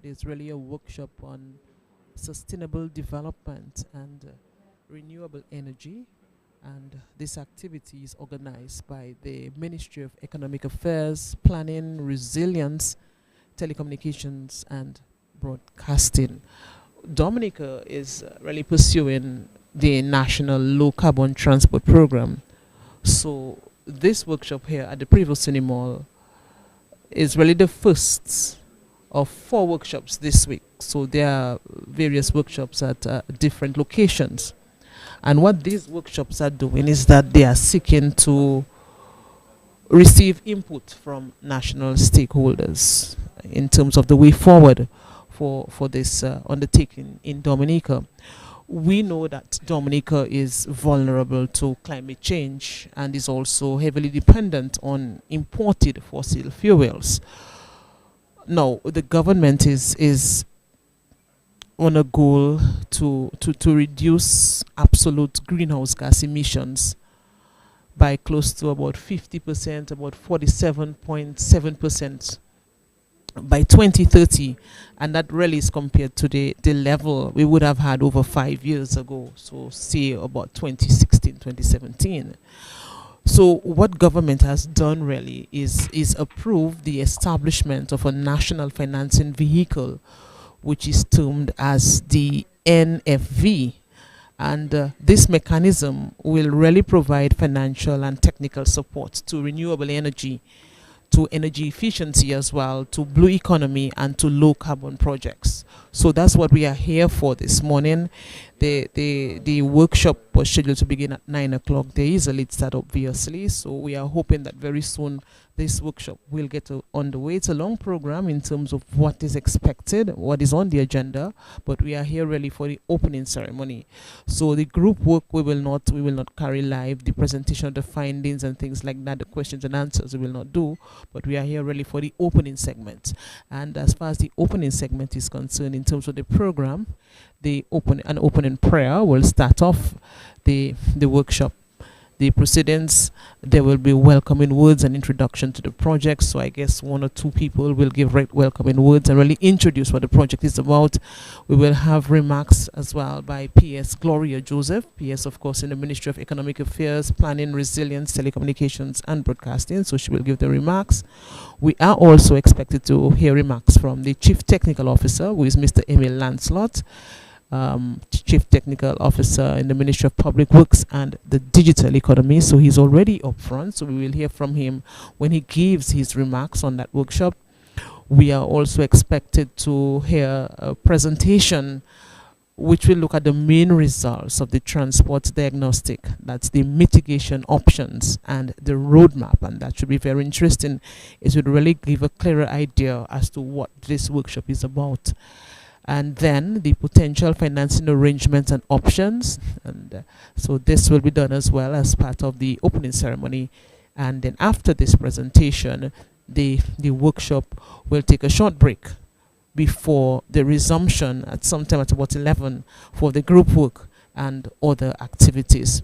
It is really a workshop on sustainable development and renewable energy. And this activity is organized by the Ministry of Economic Affairs, Planning, Resilience, Telecommunications, and Broadcasting. Dominica is really pursuing the National Low Carbon Transport Program. So, this workshop here at the Prevo Cinema is really the first of four workshops this week. So there are various workshops at different locations. And what these workshops are doing is that they are seeking to receive input from national stakeholders in terms of the way forward for this undertaking in Dominica. We know that Dominica is vulnerable to climate change and is also heavily dependent on imported fossil fuels. Now, the government is on a goal to reduce absolute greenhouse gas emissions by close to about 50%, about 47.7% by 2030. And that really is compared to the level we would have had over 5 years ago. So, say about 2016, 2017. So what government has done really is approve the establishment of a national financing vehicle, which is termed as the NFV. And this mechanism will really provide financial and technical support to renewable energy, to energy efficiency as well, to blue economy, and to low carbon projects. So that's what we are here for this morning. The workshop was scheduled to begin at 9 o'clock. There is a late start, obviously, so we are hoping that very soon this workshop will get on the way. It's a long program in terms of what is expected, what is on the agenda, but we are here really for the opening ceremony. So the group work we will not carry live. The presentation of the findings and things like that, the questions and answers we will not do, but we are here really for the opening segment. And as far as the opening segment is concerned, in terms of the program, an opening prayer will start off the workshop. The proceedings, there will be welcoming words and introduction to the project. So I guess one or two people will give welcoming words and really introduce what the project is about. We will have remarks as well by PS Gloria Joseph, PS of course in the Ministry of Economic Affairs, Planning, Resilience, Telecommunications, and Broadcasting. So she will give the remarks. We are also expected to hear remarks from the Chief Technical Officer, who is Mr. Emil Lancelot, Chief Technical Officer in the Ministry of Public Works and the Digital Economy. So he's already up front. So we will hear from him when he gives his remarks on that workshop. We are also expected to hear a presentation which will look at the main results of the transport diagnostic. That's the mitigation options and the roadmap. And that should be very interesting. It would really give a clearer idea as to what this workshop is about. And then the potential financing arrangements and options. And so this will be done as well as part of the opening ceremony. And then after this presentation, the workshop will take a short break before the resumption at sometime at about 11 for the group work and other activities.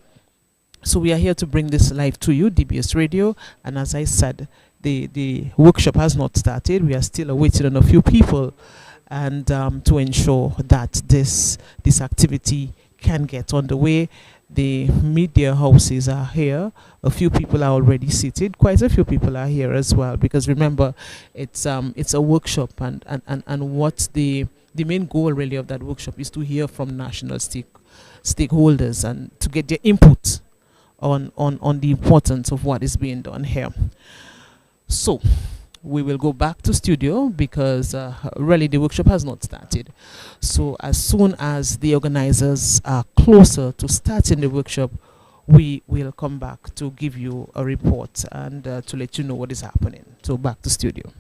So we are here to bring this live to you, DBS Radio. And as I said, the workshop has not started. We are still awaiting on a few people, and to ensure that this activity can get underway. The media houses are here. A few people are already seated. Quite a few people are here as well, because remember, it's a workshop, and what's the main goal really of that workshop is to hear from national stakeholders and to get their input on the importance of what is being done here. So we will go back to studio because really the workshop has not started. So as soon as the organizers are closer to starting the workshop, we will come back to give you a report and to let you know what is happening. So back to studio.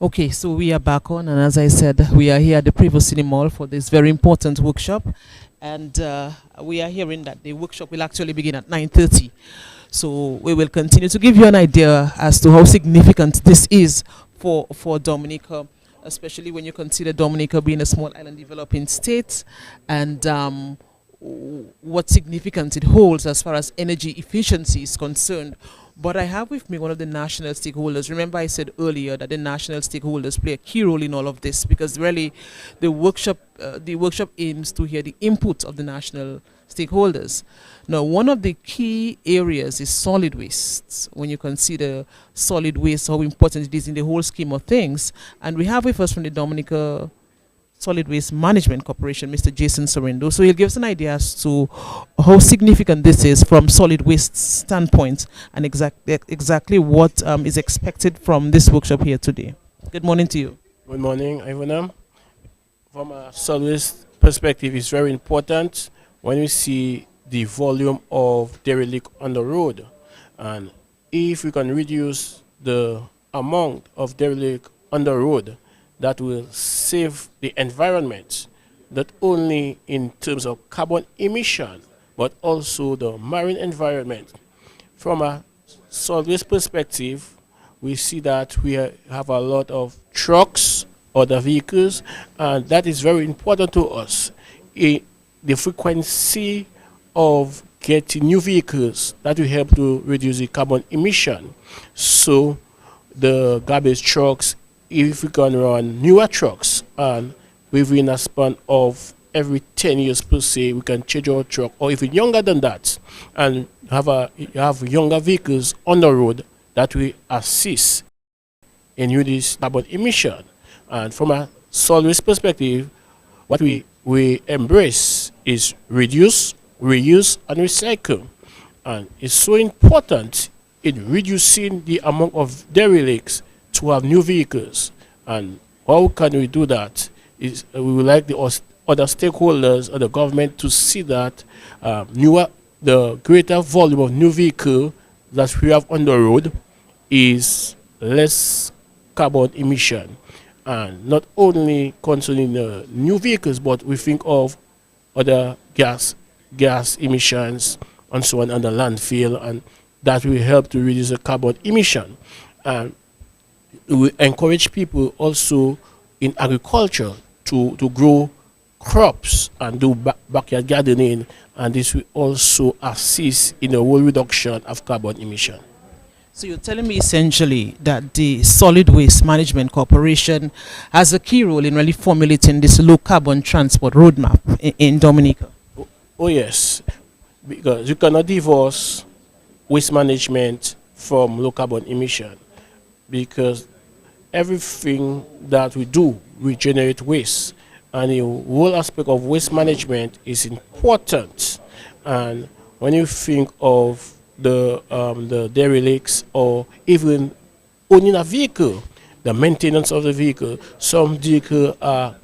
Okay, so we are back on, and as I said, we are here at the Prevost City Mall for this very important workshop, and we are hearing that the workshop will actually begin at 9:30. So we will continue to give you an idea as to how significant this is for Dominica, especially when you consider Dominica being a small island developing state, and what significance it holds as far as energy efficiency is concerned. But I have with me one of the national stakeholders. Remember, I said earlier that the national stakeholders play a key role in all of this, because really, the workshop aims to hear the input of the national stakeholders. Now, one of the key areas is solid waste. When you consider solid waste, how important it is in the whole scheme of things, and we have with us from the Dominica Solid Waste Management Corporation, Mr. Jason Sorrendo. So he'll give us an idea as to how significant this is from solid waste standpoint, and exactly what is expected from this workshop here today. Good morning to you. Good morning, everyone. From a solid waste perspective, it's very important when we see the volume of derelict on the road. And if we can reduce the amount of derelict on the road, that will save the environment, not only in terms of carbon emission, but also the marine environment. From a solid waste perspective, we see that we have a lot of trucks, other vehicles, and that is very important to us. The frequency of getting new vehicles, that will help to reduce the carbon emission. So the garbage trucks, if we can run newer trucks, and within a span of every 10 years per se, we can change our truck, or even younger than that, and have younger vehicles on the road that will assist in reduce carbon emission. And from a solid waste perspective, what we embrace is reduce, reuse, and recycle. And it's so important in reducing the amount of derelicts to have new vehicles. And how can we do that? Is we would like the other stakeholders or the government to see that the greater volume of new vehicle that we have on the road is less carbon emission. And not only concerning the new vehicles, but we think of other gas emissions and so on, and the landfill, and that will help to reduce the carbon emission. And we encourage people also in agriculture to grow crops and do backyard gardening, and this will also assist in the whole reduction of carbon emission. So you're telling me essentially that the Solid Waste Management Corporation has a key role in really formulating this low carbon transport roadmap in Dominica. Oh yes, because you cannot divorce waste management from low carbon emission, because everything that we do, we generate waste, and the whole aspect of waste management is important. And when you think of the derelicts, or even owning a vehicle, the maintenance of the vehicle, some vehicles are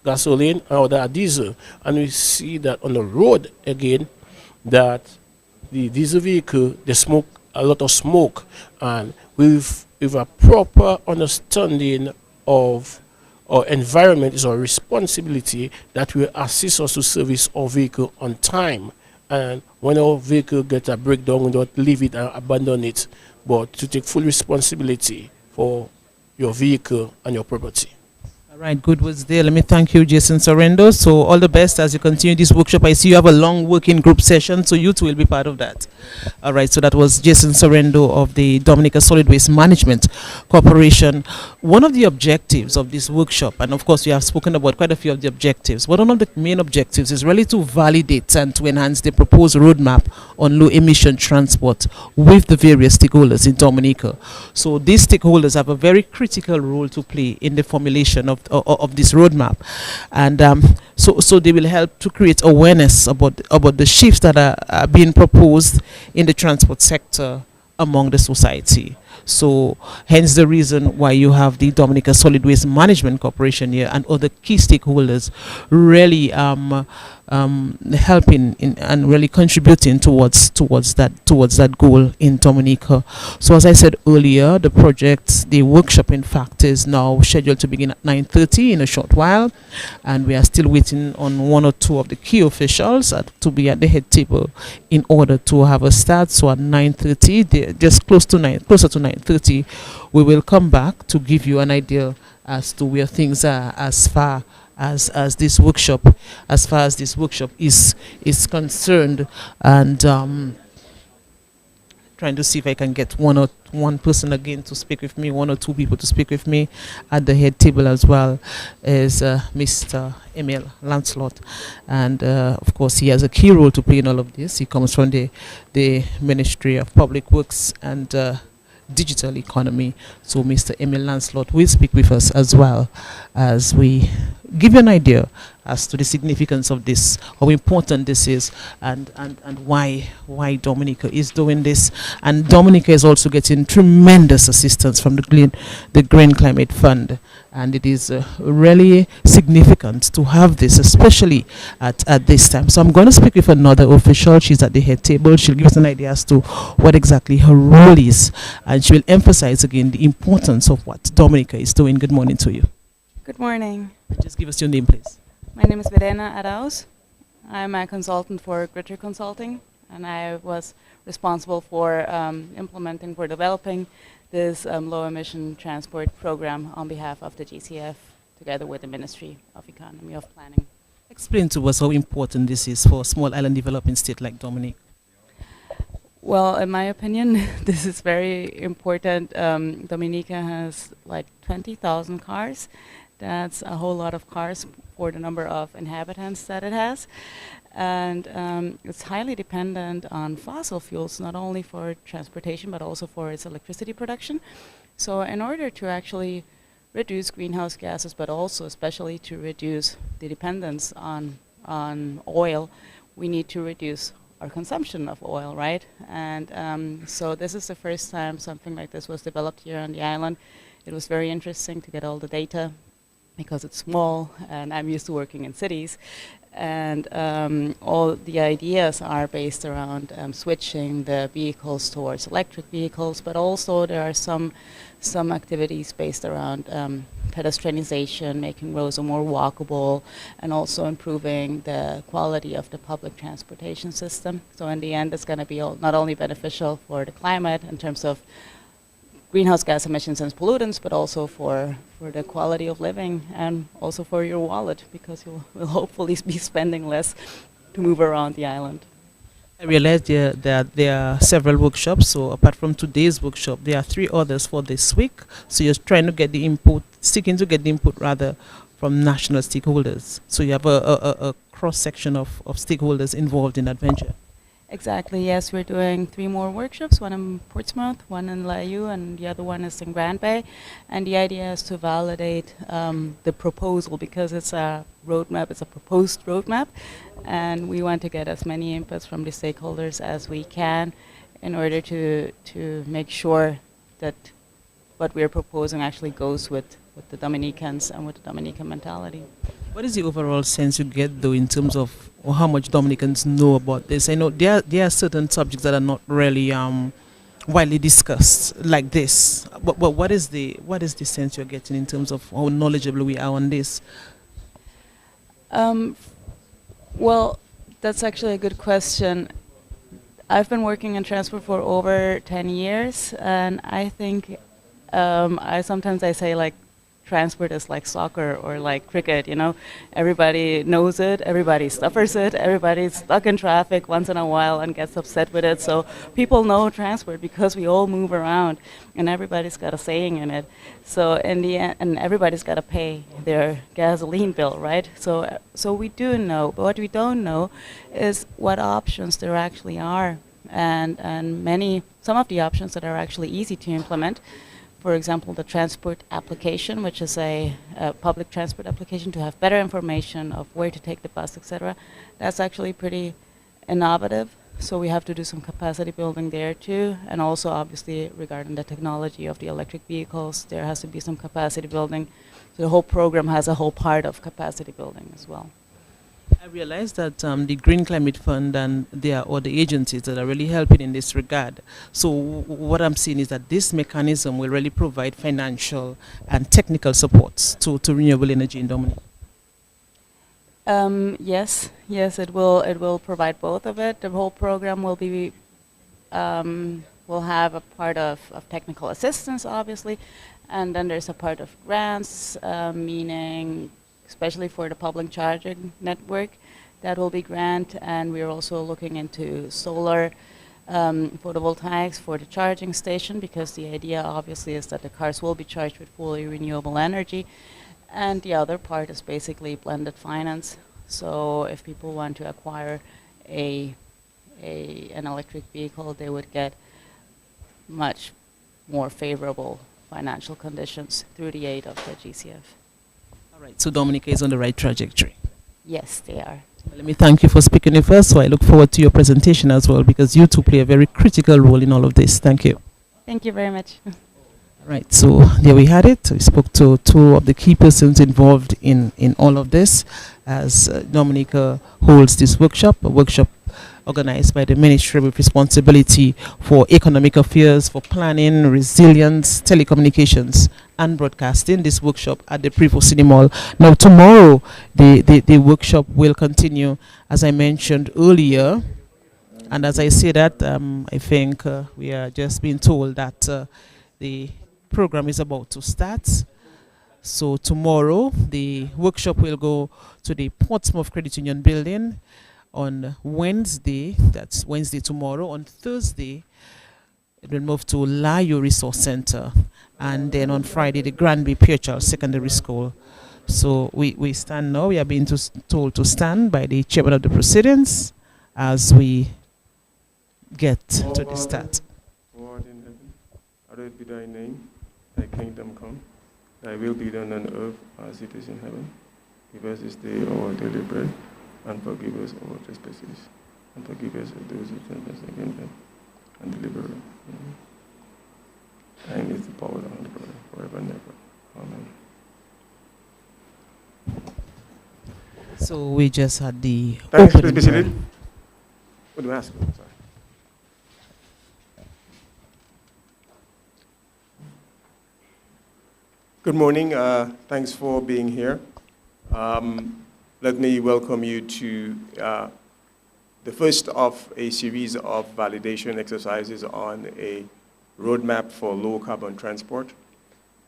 gasoline, and other are diesel, and we see that on the road again that the diesel vehicle, they smoke a lot of smoke, and with a proper understanding of our environment is our responsibility, that will assist us to service our vehicle on time. And when our vehicle gets a breakdown, we don't leave it and abandon it, but to take full responsibility for your vehicle and your property. All right, good words there. Let me thank you, Jason Sorrendo. So all the best as you continue this workshop. I see you have a long working group session, so you too will be part of that. All right, so that was Jason Sorrendo of the Dominica Solid Waste Management Corporation. One of the objectives of this workshop, and of course we have spoken about quite a few of the objectives, but one of the main objectives is really to validate and to enhance the proposed roadmap on low emission transport with the various stakeholders in Dominica. So these stakeholders have a very critical role to play in the formulation of this roadmap, and so they will help to create awareness about the shifts that are being proposed in the transport sector among the society. So hence the reason why you have the Dominica Solid Waste Management Corporation here and other key stakeholders really helping in and really contributing towards that goal in Dominica. So as I said earlier, the workshop in fact is now scheduled to begin at 9:30 in a short while, and we are still waiting on one or two of the key officials to be at the head table in order to have a start. So at 9:30, just closer to 9:30, we will come back to give you an idea as to where things are as this workshop is concerned. And trying to see if I can get one person again to speak with me, one or two people to speak with me at the head table as well, is Mr. Emil Lancelot. And of course, he has a key role to play in all of this. He comes from the Ministry of Public Works and Digital Economy. So Mr. Emil Lancelot will speak with us as well as we give you an idea as to the significance of this, how important this is, and why Dominica is doing this. And Dominica is also getting tremendous assistance from the Green Climate Fund, and it is really significant to have this, especially at this time. So I'm going to speak with another official. She's at the head table. She'll give us an idea as to what exactly her role is, and she will emphasize again the importance of what Dominica is doing. Good morning to you. Good morning. Just give us your name, please. My name is Verena Arauz. I'm a consultant for Gritter Consulting, and I was responsible for developing this low-emission transport program on behalf of the GCF, together with the Ministry of Economy of Planning. Explain to us how important this is for a small island developing state like Dominica. Well, in my opinion, this is very important. Dominica has like 20,000 cars. That's a whole lot of cars for the number of inhabitants that it has. And it's highly dependent on fossil fuels, not only for transportation, but also for its electricity production. So in order to actually reduce greenhouse gases, but also especially to reduce the dependence on oil, we need to reduce our consumption of oil, right? And so this is the first time something like this was developed here on the island. It was very interesting to get all the data, because it's small and I'm used to working in cities. And all the ideas are based around switching the vehicles towards electric vehicles, but also there are some activities based around pedestrianization, making roads more walkable, and also improving the quality of the public transportation system. So in the end, it's going to be not only beneficial for the climate in terms of greenhouse gas emissions and pollutants, but also for the quality of living and also for your wallet, because you will hopefully be spending less to move around the island. I realized that there are several workshops. So apart from today's workshop, there are 3 others for this week. So you're trying to get the input, seeking to get the input rather from national stakeholders. So you have a cross section of stakeholders involved in that venture. Exactly, yes, we're doing 3 more workshops, one in Portsmouth, one in Layu, and the other one is in Grand Bay. And the idea is to validate the proposal, because it's a roadmap, it's a proposed roadmap, and we want to get as many inputs from the stakeholders as we can in order to make sure that what we're proposing actually goes with the Dominicans and with the Dominican mentality. What is the overall sense you get, though, in terms of how much Dominicans know about this? I know there are certain subjects that are not really widely discussed like this. But what is the sense you're getting in terms of how knowledgeable we are on this? Well, that's actually a good question. I've been working in transport for over 10 years, and I think sometimes I say, like, transport is like soccer or like cricket, you know. Everybody knows it, everybody suffers it, everybody's stuck in traffic once in a while and gets upset with it. So people know transport because we all move around and everybody's got a saying in it. So in the end, and everybody's got to pay their gasoline bill, right? So we do know, but what we don't know is what options there actually are. And some of the options that are actually easy to implement. For example, the transport application, which is a public transport application to have better information of where to take the bus, etc. That's actually pretty innovative. So we have to do some capacity building there too. And also obviously regarding the technology of the electric vehicles, there has to be some capacity building. So the whole program has a whole part of capacity building as well. I realize that the Green Climate Fund and there are other agencies that are really helping in this regard. So what I'm seeing is that this mechanism will really provide financial and technical supports to renewable energy in Dominica. Yes, it will. It will provide both of it. The whole program will be will have a part of technical assistance, obviously, and then there's a part of grants, meaning especially for the public charging network, that will be grant, and we're also looking into solar photovoltaics for the charging station, because the idea obviously is that the cars will be charged with fully renewable energy. And the other part is basically blended finance. So if people want to acquire an electric vehicle, they would get much more favorable financial conditions through the aid of the GCF. All right, so Dominica is on the right trajectory. Yes, they are. Let me thank you for speaking with us. So I look forward to your presentation as well, because you two play a very critical role in all of this. Thank you. Thank you very much. Right, so there we had it. We spoke to two of the key persons involved in all of this as Dominica holds this workshop, a workshop organized by the Ministry with responsibility for economic affairs, for planning, resilience, telecommunications, and broadcasting. This workshop at the Prevo Cinema Hall. Now tomorrow, the workshop will continue, as I mentioned earlier. And as I say that, I think we are just being told that the program is about to start. So tomorrow, the workshop will go to the Portsmouth Credit Union building on Wednesday. That's Wednesday tomorrow. On Thursday, it will move to Layo Resource Center. And then on Friday, the Granby Pierre Charles Secondary School. So we stand now. We are being told to stand by the chairman of the proceedings as we get to the start. Lord in heaven, hallowed be thy name. Thy kingdom come. Thy will be done on earth as it is in heaven. Give us this day our daily bread, and forgive us our trespasses, and forgive us those who trespass against us, and deliver us. Thine is the power and the glory forever and ever. Amen. So we just had the Thanks, opening please be prayer. seated. What do I ask? Sorry. Good morning. Thanks for being here. Let me welcome you to the first of a series of validation exercises on a roadmap for low-carbon transport.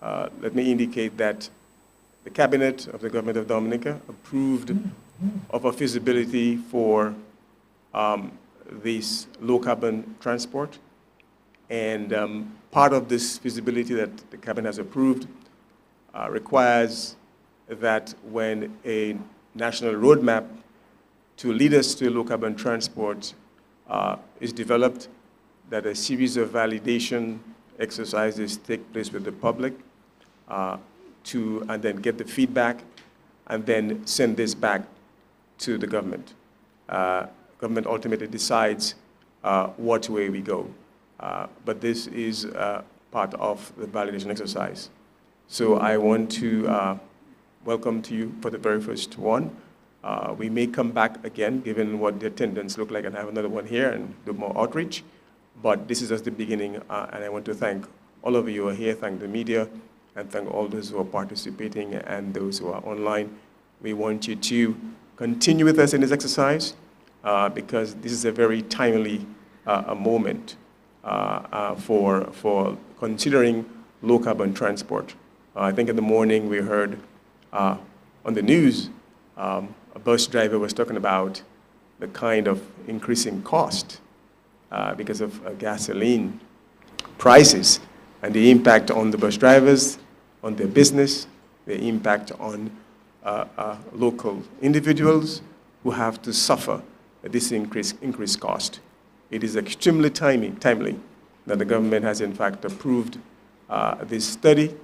Let me indicate that the Cabinet of the Government of Dominica approved of a feasibility for this low-carbon transport. And part of this feasibility that the Cabinet has approved requires that when a national roadmap to lead us to low-carbon transport is developed, that a series of validation exercises take place with the public and then get the feedback and then send this back to the government. Government ultimately decides what way we go. But this is part of the validation exercise. So I want to welcome to you for the very first one. We may come back again, given what the attendance look like, and have another one here and do more outreach. But this is just the beginning, and I want to thank all of you who are here, thank the media, and thank all those who are participating and those who are online. We want you to continue with us in this exercise because this is a very timely a moment for considering low-carbon transport. I think in the morning we heard on the news a bus driver was talking about the kind of increasing cost because of gasoline prices and the impact on the bus drivers, on their business, the impact on local individuals who have to suffer this increased cost. It is extremely timely that the government has in fact approved this study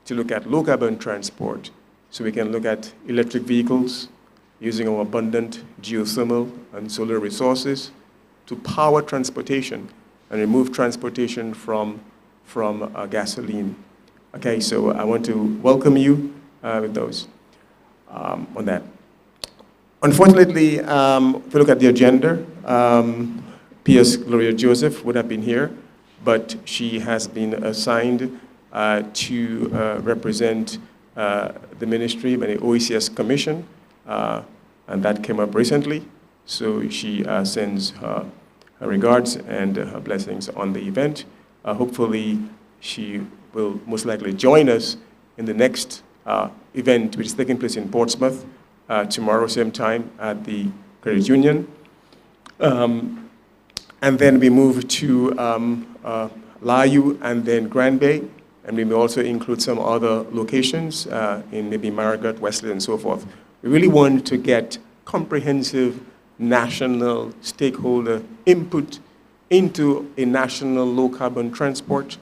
to look at low-carbon transport so we can look at electric vehicles using our abundant geothermal and solar resources, to power transportation and remove transportation from gasoline. Okay, so I want to welcome you with those on that. Unfortunately, if you look at the agenda, P.S. Gloria Joseph would have been here, but she has been assigned to represent the ministry by the OECS Commission, and that came up recently. So she sends her regards and her blessings on the event. Hopefully, she will most likely join us in the next event, which is taking place in Portsmouth tomorrow, same time at the Credit Union. And then we move to Layu and then Grand Bay, and we may also include some other locations in maybe Margaret, Wesley, and so forth. We really want to get comprehensive national stakeholder input into a national low-carbon transport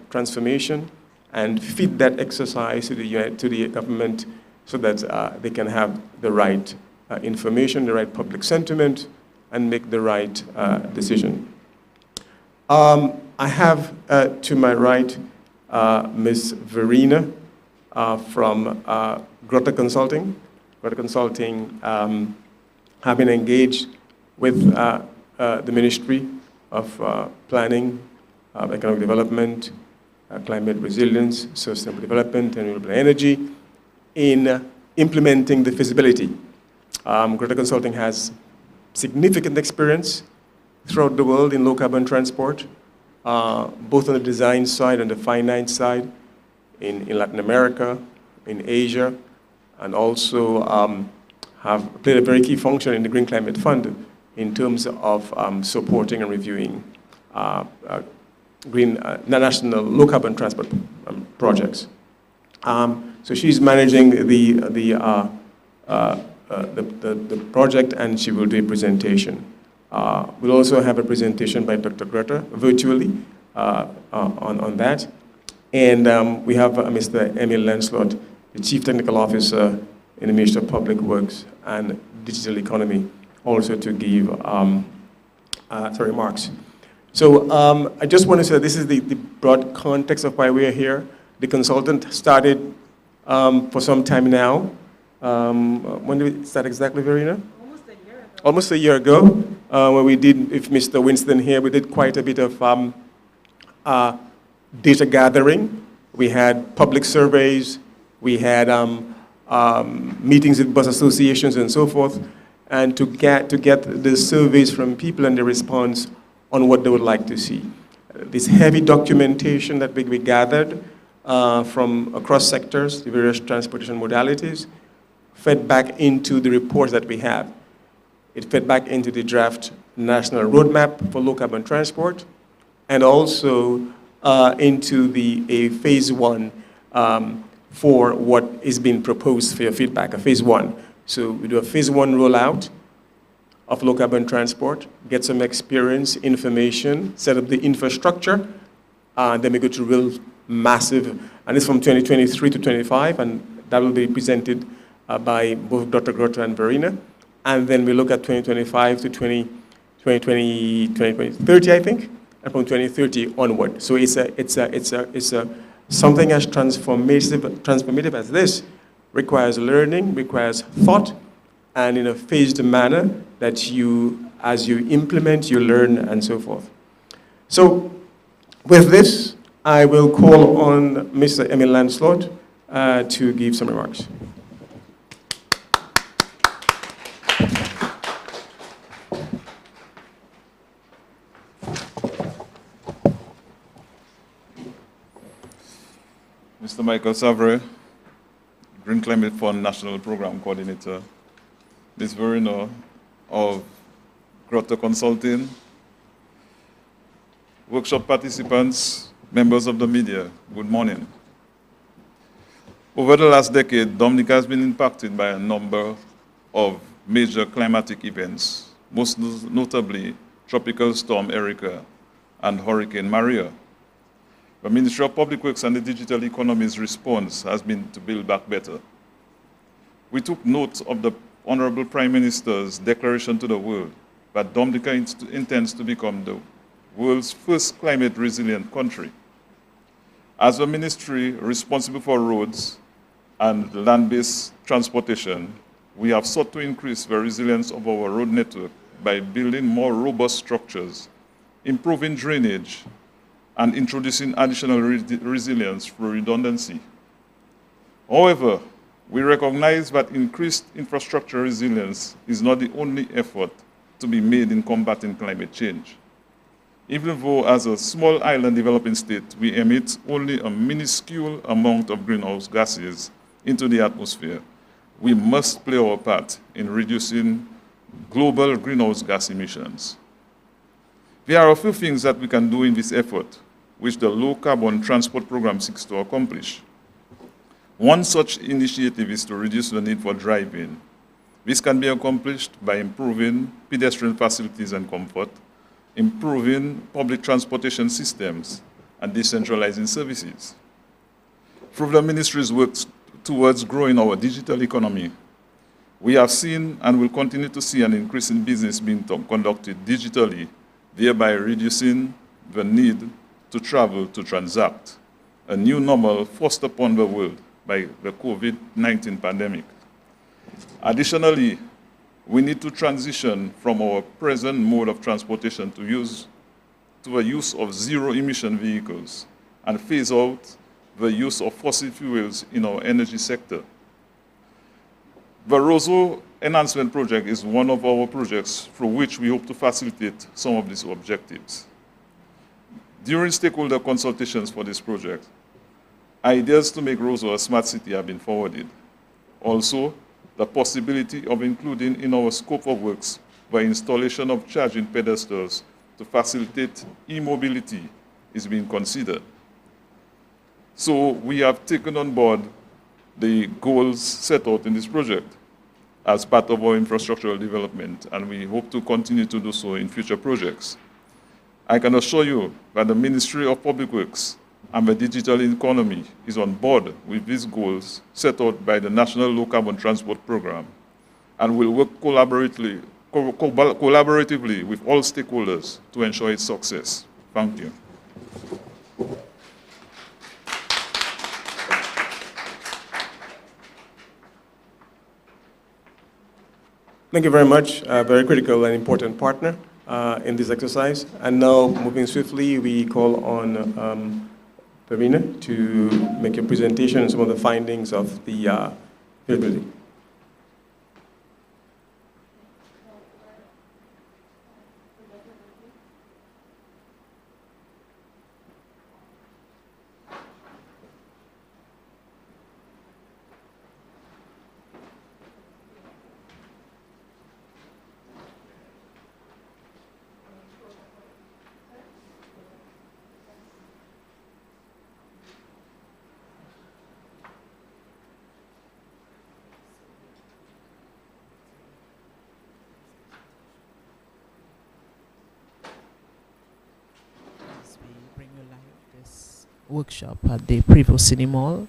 transformation and feed that exercise to the government so that they can have the right information, the right public sentiment, and make the right decision. I have to my right Ms. Verena from Grota Consulting. Grota Consulting have been engaged with the Ministry of Planning, Economic Development, Climate Resilience, Sustainable Development, and Renewable Energy in implementing the feasibility. Grota Consulting has significant experience throughout the world in low-carbon transport, both on the design side and the finance side, in Latin America, in Asia, and also have played a very key function in the Green Climate Fund in terms of supporting and reviewing national low-carbon transport projects. So she's managing the project, and she will do a presentation. We'll also have a presentation by Dr. Greta virtually on that. And we have Mr. Emil Lancelot, the Chief Technical Officer in the Ministry of Public Works and Digital Economy, also to give remarks. So I just want to say this is the broad context of why we are here. The consultant started for some time now. When did we start exactly, Verena? Almost a year ago, when we did, if Mr. Winston here, we did quite a bit of data gathering. We had public surveys, we had meetings with bus associations and so forth, and to get the surveys from people and the response on what they would like to see. This heavy documentation that we gathered from across sectors, the various transportation modalities, fed back into the reports that we have. It fed back into the draft national roadmap for low-carbon transport, and also into a phase one for what is being proposed for your feedback, a phase one. So we do a phase one rollout of low-carbon transport, get some experience, information, set up the infrastructure, then we go to real massive, and it's from 2023 to 25, and that will be presented by both Dr. Grota and Verena. And then we look at 2025 to 2030, I think, and from 2030 onward. So it's something as transformative as this requires learning, requires thought, and in a phased manner that you, as you implement, you learn, and so forth. So with this, I will call on Mr. Emil Lancelot to give some remarks. Mr. Michael Savre, Green Climate Fund National Program Coordinator, Ms. Verena of Grota Consulting, workshop participants, members of the media, good morning. Over the last decade, Dominica has been impacted by a number of major climatic events, most notably Tropical Storm Erika and Hurricane Maria. The Ministry of Public Works and the Digital Economy's response has been to build back better. We took note of the Honorable Prime Minister's declaration to the world but Dominica intends to become the world's first climate resilient country. As a ministry responsible for roads and land-based transportation, we have sought to increase the resilience of our road network by building more robust structures, improving drainage, and introducing additional resilience through redundancy. However, we recognize that increased infrastructure resilience is not the only effort to be made in combating climate change. Even though as a small island developing state, we emit only a minuscule amount of greenhouse gases into the atmosphere, we must play our part in reducing global greenhouse gas emissions. There are a few things that we can do in this effort, which the Low Carbon Transport Program seeks to accomplish. One such initiative is to reduce the need for driving. This can be accomplished by improving pedestrian facilities and comfort, improving public transportation systems, and decentralizing services. Through the ministry's work towards growing our digital economy, we have seen and will continue to see an increase in business being conducted digitally, thereby reducing the need to travel to transact, a new normal forced upon the world by the COVID-19 pandemic. Additionally, we need to transition from our present mode of transportation to a use of zero-emission vehicles and phase out the use of fossil fuels in our energy sector. The Roseau Enhancement Project is one of our projects through which we hope to facilitate some of these objectives. During stakeholder consultations for this project, ideas to make Roseau a smart city have been forwarded. Also, the possibility of including in our scope of works the installation of charging pedestals to facilitate e-mobility is being considered. So we have taken on board the goals set out in this project as part of our infrastructural development, and we hope to continue to do so in future projects. I can assure you that the Ministry of Public Works and the digital economy is on board with these goals set out by the National Low Carbon Transport Program and will work collaboratively with all stakeholders to ensure its success. Thank you. Thank you very much. A very critical and important partner in this exercise. And now, moving swiftly, we call on Verena to make a presentation on some of the findings of the field building. Workshop at the Prevo City Mall,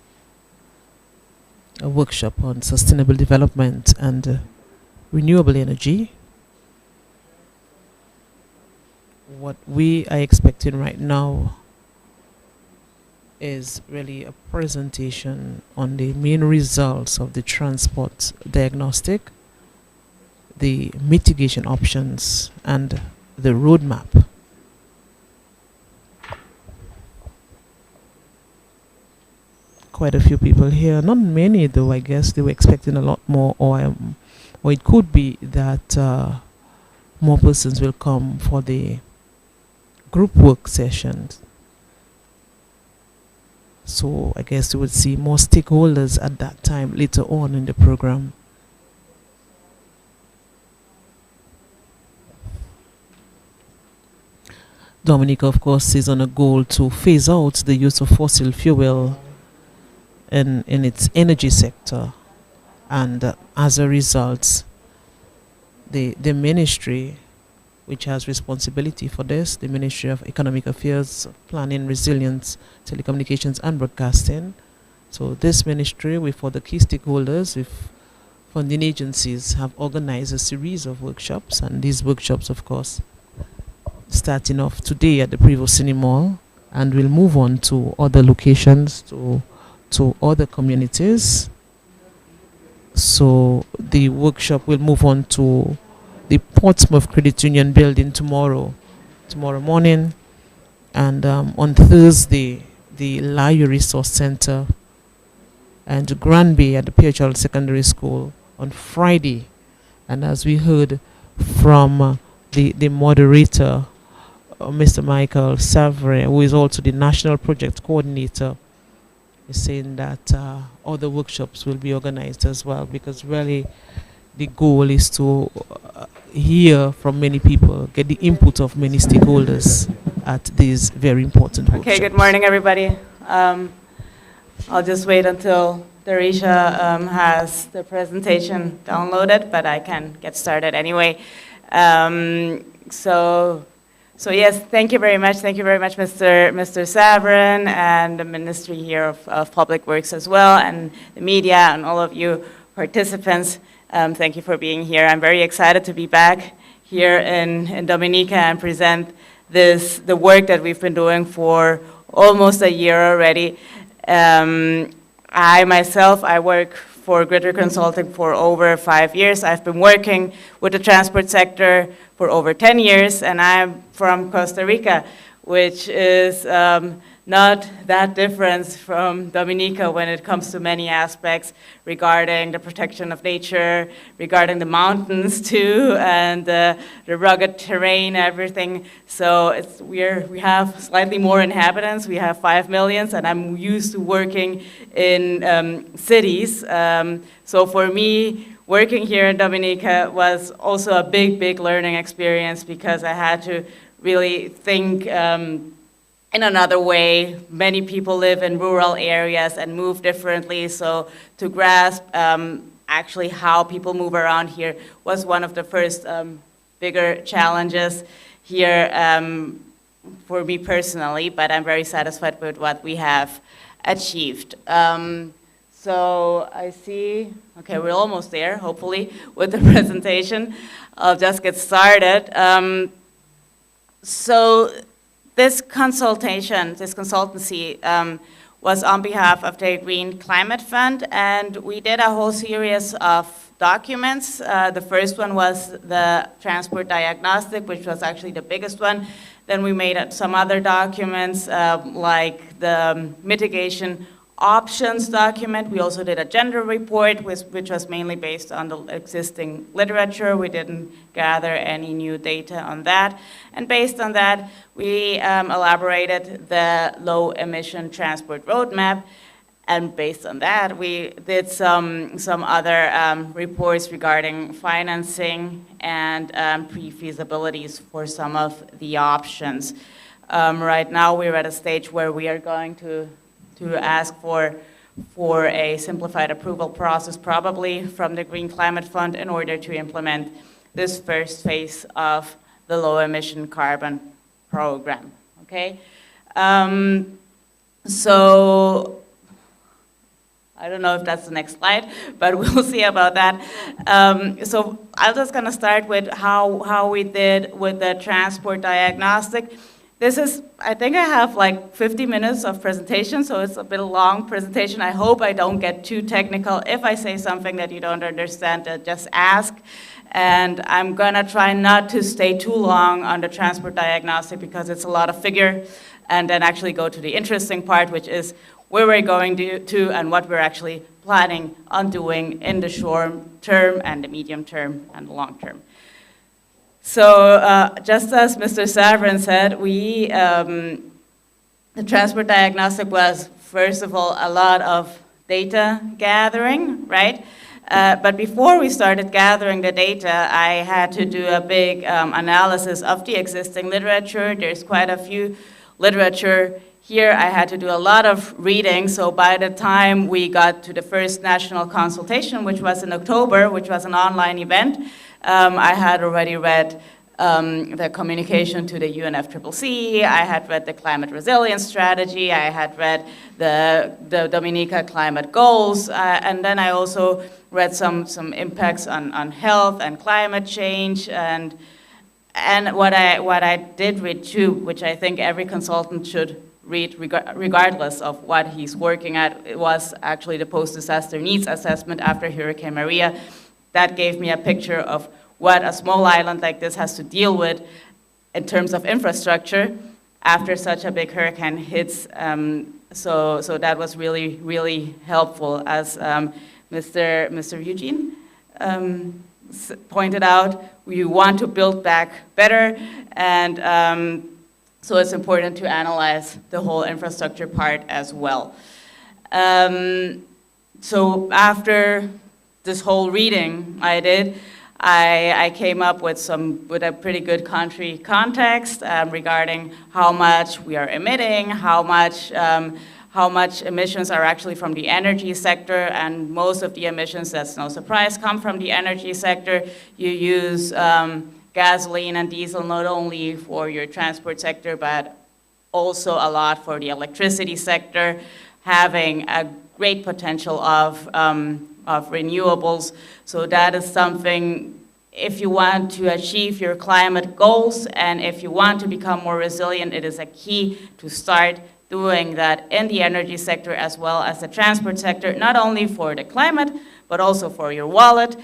a workshop on sustainable development and renewable energy. What we are expecting right now is really a presentation on the main results of the transport diagnostic, the mitigation options, and the roadmap. Quite a few people here, not many though. I guess they were expecting a lot more, or it could be that more persons will come for the group work sessions. So I guess we would see more stakeholders at that time later on in the program. Dominica, of course, is on a goal to phase out the use of fossil fuel in its energy sector, and as a result, the ministry, which has responsibility for this, the Ministry of Economic Affairs, Planning, Resilience, Telecommunications and Broadcasting. So this ministry, with all the key stakeholders, with funding agencies have organized a series of workshops, and these workshops, of course, starting off today at the Prevo Cine Mall, and will move on to other locations, to other communities. So the workshop will move on to the Portsmouth Credit Union building tomorrow morning, and on Thursday, the Layo Resource Center, and Granby at the PHL Secondary School on Friday. And as we heard from the moderator, Mr. Michael Savre, who is also the National Project Coordinator, is saying that other workshops will be organized as well, because really the goal is to hear from many people, get the input of many stakeholders at these very important workshops. Okay, good morning, everybody. I'll just wait until Darisha has the presentation downloaded, but I can get started anyway. So yes, thank you very much. Thank you very much, Mr. Savrin, and the Ministry here of Public Works as well, and the media, and all of you participants. Thank you for being here. I'm very excited to be back here in Dominica and present the work that we've been doing for almost a year already. I work for Gritter Consulting for over 5 years. I've been working with the transport sector for over 10 years, and I'm from Costa Rica, which is not that different from Dominica when it comes to many aspects regarding the protection of nature, regarding the mountains too, and the rugged terrain, everything. So we have slightly more inhabitants. We have 5 million, and I'm used to working in cities. So for me, working here in Dominica was also a big learning experience, because I had to really think in another way. Many people live in rural areas and move differently, so to grasp actually how people move around here was one of the first bigger challenges here for me personally, but I'm very satisfied with what we have achieved. So I see, okay, we're almost there, hopefully, with the presentation. I'll just get started. So this consultancy was on behalf of the Green Climate Fund, and we did a whole series of documents. The first one was the transport diagnostic, which was actually the biggest one. Then we made some other documents, like the mitigation options document. We also did a gender report, which was mainly based on the existing literature. We didn't gather any new data on that. And based on that, we elaborated the low emission transport roadmap. And based on that, we did some other reports regarding financing and pre-feasibilities for some of the options. Right now, we're at a stage where we are going to ask for a simplified approval process, probably from the Green Climate Fund, in order to implement this first phase of the low emission carbon program, okay? So I don't know if that's the next slide, but we'll see about that. So I'm just gonna start with how we did with the transport diagnostic. This is, I think I have like 50 minutes of presentation, so it's a bit long presentation. I hope I don't get too technical. If I say something that you don't understand, just ask. And I'm gonna try not to stay too long on the transport diagnostic, because it's a lot of figure, and then actually go to the interesting part, which is where we're going to and what we're actually planning on doing in the short term and the medium term and the long term. So just as Mr. Savrin said, the transport diagnostic was, first of all, a lot of data gathering, right? But before we started gathering the data, I had to do a big analysis of the existing literature. There's quite a few literature here. I had to do a lot of reading, so by the time we got to the first national consultation, which was in October, which was an online event, I had already read the communication to the UNFCCC, I had read the climate resilience strategy, I had read the Dominica climate goals, and then I also read some impacts on health and climate change, and what I did read too, which I think every consultant should read regardless of what he's working at, it was actually the post-disaster needs assessment after Hurricane Maria. That gave me a picture of what a small island like this has to deal with in terms of infrastructure after such a big hurricane hits. So that was really, really helpful, as Mr. Eugene pointed out. We want to build back better, and so it's important to analyze the whole infrastructure part as well. So after this whole reading I did, I came up with a pretty good country context regarding how much we are emitting, how much emissions are actually from the energy sector, and most of the emissions, that's no surprise, come from the energy sector. You use gasoline and diesel not only for your transport sector, but also a lot for the electricity sector, having a great potential of renewables. So that is something, if you want to achieve your climate goals and if you want to become more resilient, it is a key to start doing that in the energy sector as well as the transport sector, not only for the climate, but also for your wallet.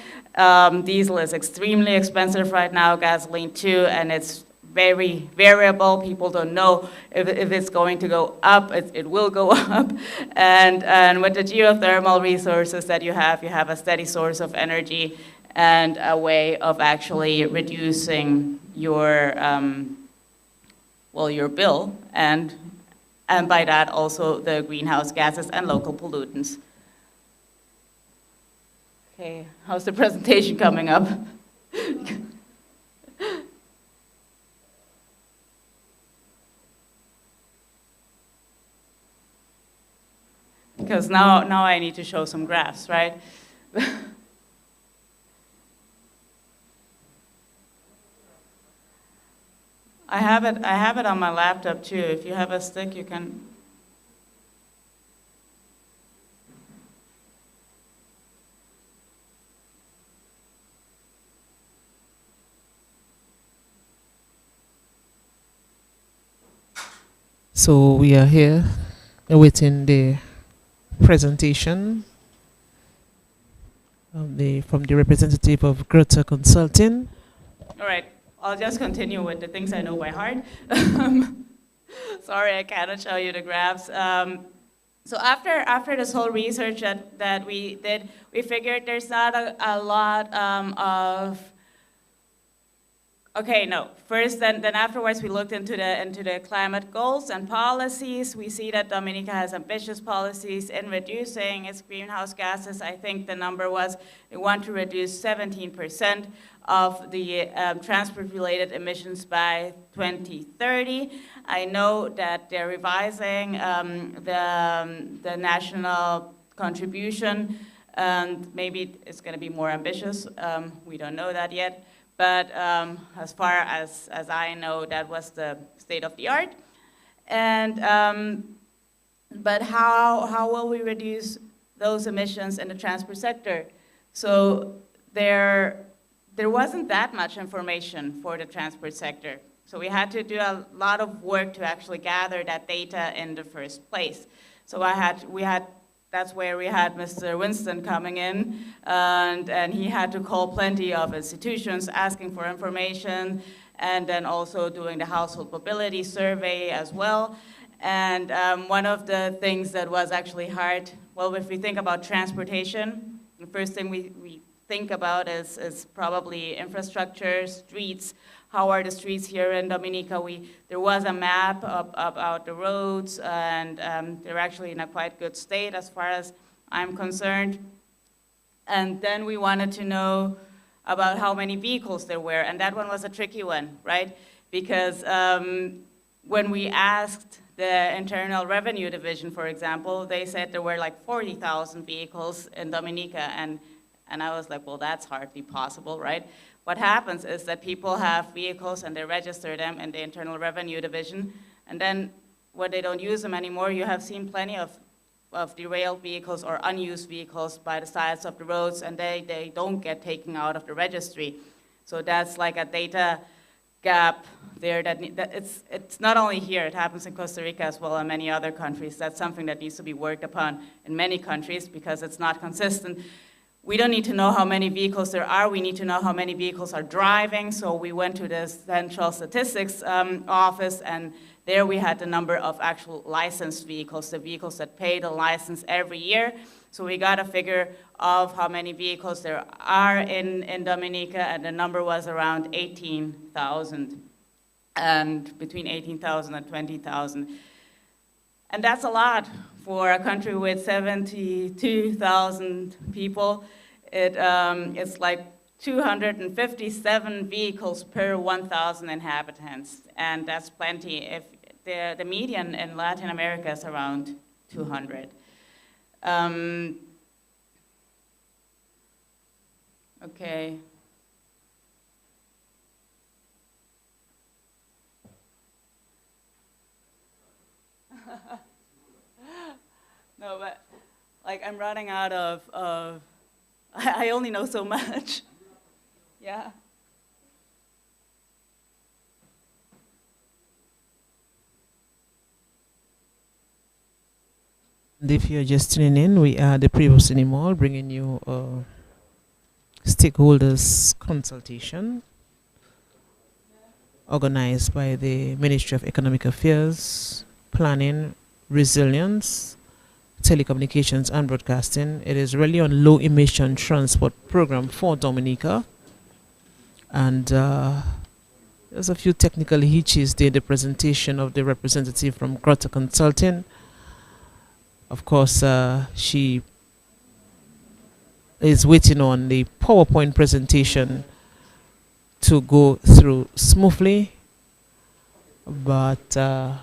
Diesel is extremely expensive right now, gasoline too, and it's very variable. People don't know if it's going to go up. It will go up. And with the geothermal resources that you have a steady source of energy and a way of actually reducing your your bill, and by that also the greenhouse gases and local pollutants. Okay, how's the presentation coming up? Because now I need to show some graphs, right? I have it on my laptop too. If you have a stick, you can. So we are here awaiting the presentation from the representative of Greta Consulting. All right, I'll just continue with the things I know by heart. Sorry, I cannot show you the graphs. So after this whole research that we did, we figured there's not a lot of. Okay, no. First, then afterwards, we looked into the climate goals and policies. We see that Dominica has ambitious policies in reducing its greenhouse gases. I think the number was they want to reduce 17% of the transport-related emissions by 2030. I know that they're revising the national contribution, and maybe it's going to be more ambitious. We don't know that yet. But as far as I know, that was the state of the art. And but how will we reduce those emissions in the transport sector? So there wasn't that much information for the transport sector. So we had to do a lot of work to actually gather that data in the first place. So that's where we had Mr. Winston coming in, and he had to call plenty of institutions asking for information, and then also doing the household mobility survey as well. And one of the things that was actually hard, well, if we think about transportation, the first thing we think about is probably infrastructure, streets. How are the streets here in Dominica? There was a map about the roads, and they're actually in a quite good state as far as I'm concerned. And then we wanted to know about how many vehicles there were, and that one was a tricky one, right? Because when we asked the Internal Revenue Division, for example, they said there were like 40,000 vehicles in Dominica, and And I was like, well, that's hardly possible, right? What happens is that people have vehicles and they register them in the Internal Revenue Division, and then when they don't use them anymore, you have seen plenty of derailed vehicles or unused vehicles by the sides of the roads, and they don't get taken out of the registry. So that's like a data gap there that it's not only here, it happens in Costa Rica as well and many other countries. That's something that needs to be worked upon in many countries because it's not consistent. We don't need to know how many vehicles there are, we need to know how many vehicles are driving. So we went to the Central Statistics Office, and there we had the number of actual licensed vehicles, the vehicles that pay the license every year. So we got a figure of how many vehicles there are in Dominica, and the number was around 18,000, and between 18,000 and 20,000. And that's a lot for a country with 72,000 people. It's like 257 vehicles per 1,000 inhabitants, and that's plenty. If the median in Latin America is around 200. Okay. No, but like I'm running out of I only know so much. Yeah. And if you're just tuning in, we are the Previous Mall bringing you a stakeholders consultation organized by the Ministry of Economic Affairs, Planning, Resilience, Telecommunications and Broadcasting. It is really on low emission transport program for Dominica. And there's a few technical hitches there, the presentation of the representative from Grota Consulting. Of course, she is waiting on the PowerPoint presentation to go through smoothly, but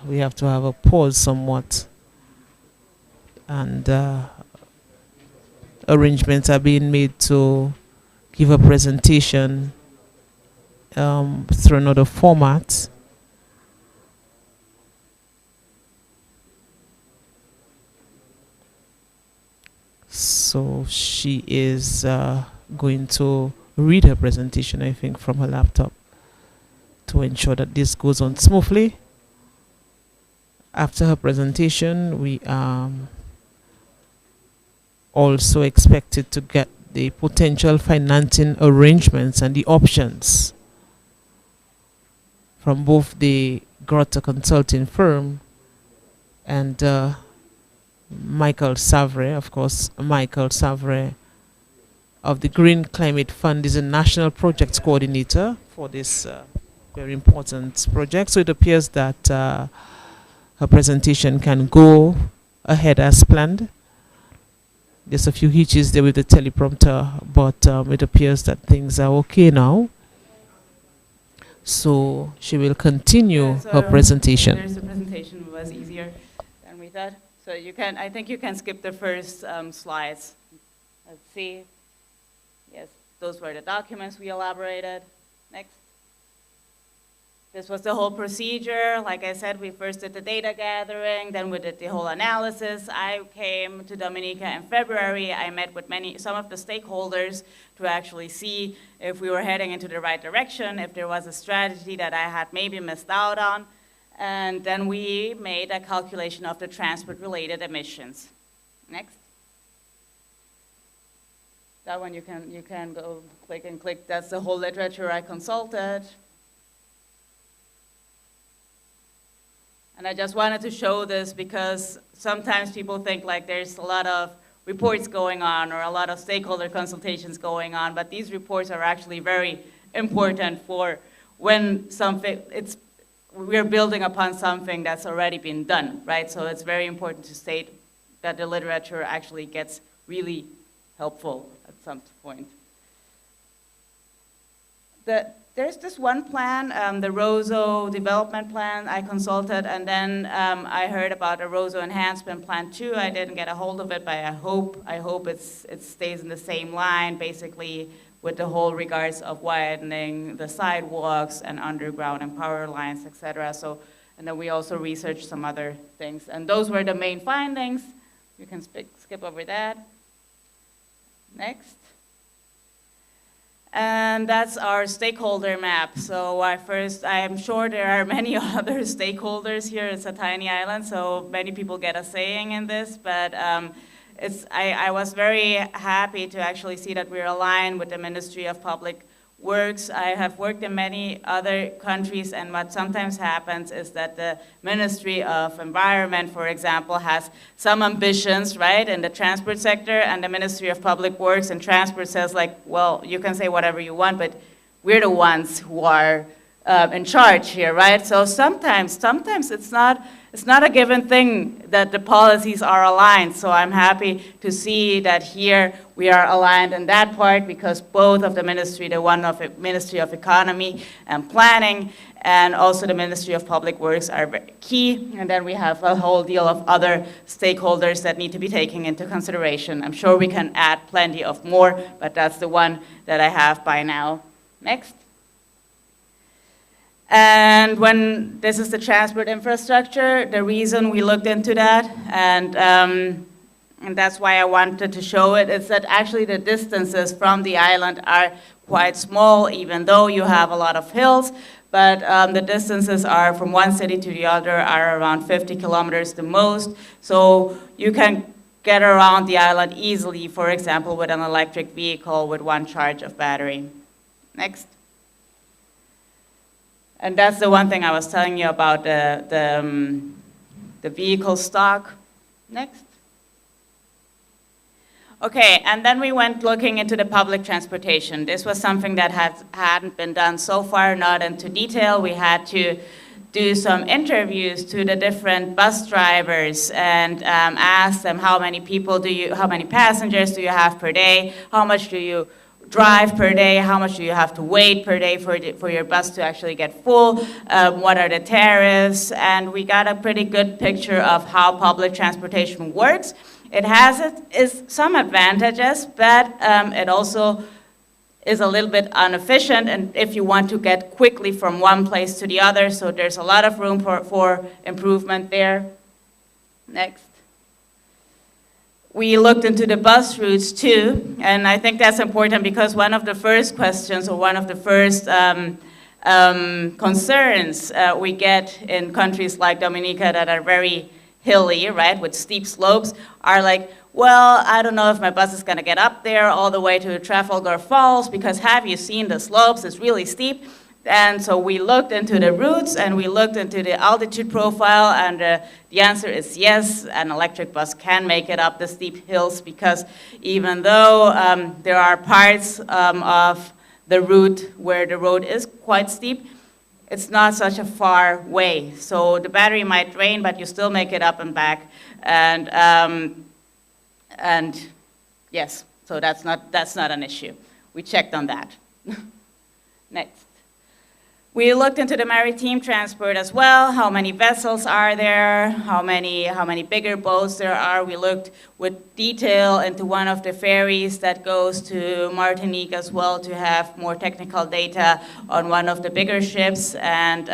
we have to have a pause somewhat, and arrangements are being made to give a presentation through another format. So she is going to read her presentation, I think, from her laptop to ensure that this goes on smoothly. After her presentation, we are also expected to get the potential financing arrangements and the options from both the Grota Consulting firm and Michael Savre. Of course, Michael Savre of the Green Climate Fund is a national projects coordinator for this very important project. So it appears that her presentation can go ahead as planned. There's a few hitches there with the teleprompter, but it appears that things are okay now. So she will continue her presentation. There's the presentation was easier than we thought. So you can, I think you can skip the first slides. Let's see. Yes, those were the documents we elaborated. Next. This was the whole procedure. Like I said, we first did the data gathering, then we did the whole analysis. I came to Dominica in February. I met with some of the stakeholders to actually see if we were heading into the right direction, if there was a strategy that I had maybe missed out on. And then we made a calculation of the transport-related emissions. Next. That one you can go click and click. That's the whole literature I consulted. And I just wanted to show this because sometimes people think like there's a lot of reports going on or a lot of stakeholder consultations going on, but these reports are actually very important for when we're building upon something that's already been done, right? So it's very important to state that the literature actually gets really helpful at some point. there's this one plan, the ROSO development plan I consulted, and then I heard about a ROSO enhancement plan too. I didn't get a hold of it, but I hope it stays in the same line, basically with the whole regards of widening the sidewalks and underground and power lines, etc. So, and then we also researched some other things, and those were the main findings. You can skip over that. Next. And that's our stakeholder map. So I am sure there are many other stakeholders here. It's a tiny island, so many people get a saying in this, but I was very happy to actually see that we're aligned with the Ministry of Public Works. I have worked in many other countries, and what sometimes happens is that the Ministry of Environment, for example, has some ambitions, right, in the transport sector, and the Ministry of Public Works and Transport says, like, well, you can say whatever you want, but we're the ones who are in charge here, right? So sometimes it's not a given thing that the policies are aligned. So I'm happy to see that here we are aligned in that part, because both of the ministry, the one of the Ministry of Economy and Planning and also the Ministry of Public Works, are very key. And then we have a whole deal of other stakeholders that need to be taken into consideration. I'm sure we can add plenty of more, but that's the one that I have by now. Next. And when this is the transport infrastructure, the reason we looked into that, and that's why I wanted to show it, is that actually the distances from the island are quite small, even though you have a lot of hills, but the distances are from one city to the other are around 50 kilometers the most, so you can get around the island easily, for example, with an electric vehicle with one charge of battery. Next. And that's the one thing I was telling you about the vehicle stock. Next. Okay, and then we went looking into the public transportation. This was something that hadn't been done so far, not into detail. We had to do some interviews to the different bus drivers and ask them how many passengers do you have per day, how much do you drive per day, how much do you have to wait per day for your bus to actually get full, what are the tariffs, and we got a pretty good picture of how public transportation works. It has some advantages, but it also is a little bit inefficient, and if you want to get quickly from one place to the other, so there's a lot of room for improvement there. Next. We looked into the bus routes too, and I think that's important because one of the first questions or one of the first concerns we get in countries like Dominica that are very hilly, right, with steep slopes, are like, well, I don't know if my bus is going to get up there all the way to Trafalgar Falls, because have you seen the slopes? It's really steep. And so we looked into the routes and we looked into the altitude profile, and the answer is yes, an electric bus can make it up the steep hills, because even though there are parts of the route where the road is quite steep, it's not such a far way. So the battery might drain, but you still make it up and back. And yes, so that's not an issue. We checked on that. Next. We looked into the maritime transport as well. How many vessels are there? How many bigger boats there are? We looked with detail into one of the ferries that goes to Martinique as well to have more technical data on one of the bigger ships. And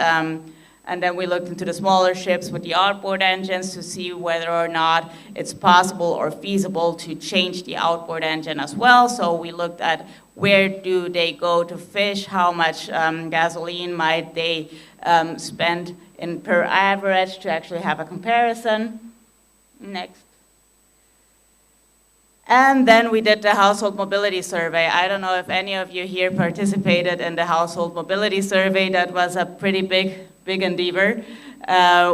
then we looked into the smaller ships with the outboard engines to see whether or not it's possible or feasible to change the outboard engine as well. So we looked at where do they go to fish, how much gasoline might they spend in per average to actually have a comparison. Next. And then we did the household mobility survey. I don't know if any of you here participated in the household mobility survey. That was a pretty big endeavor.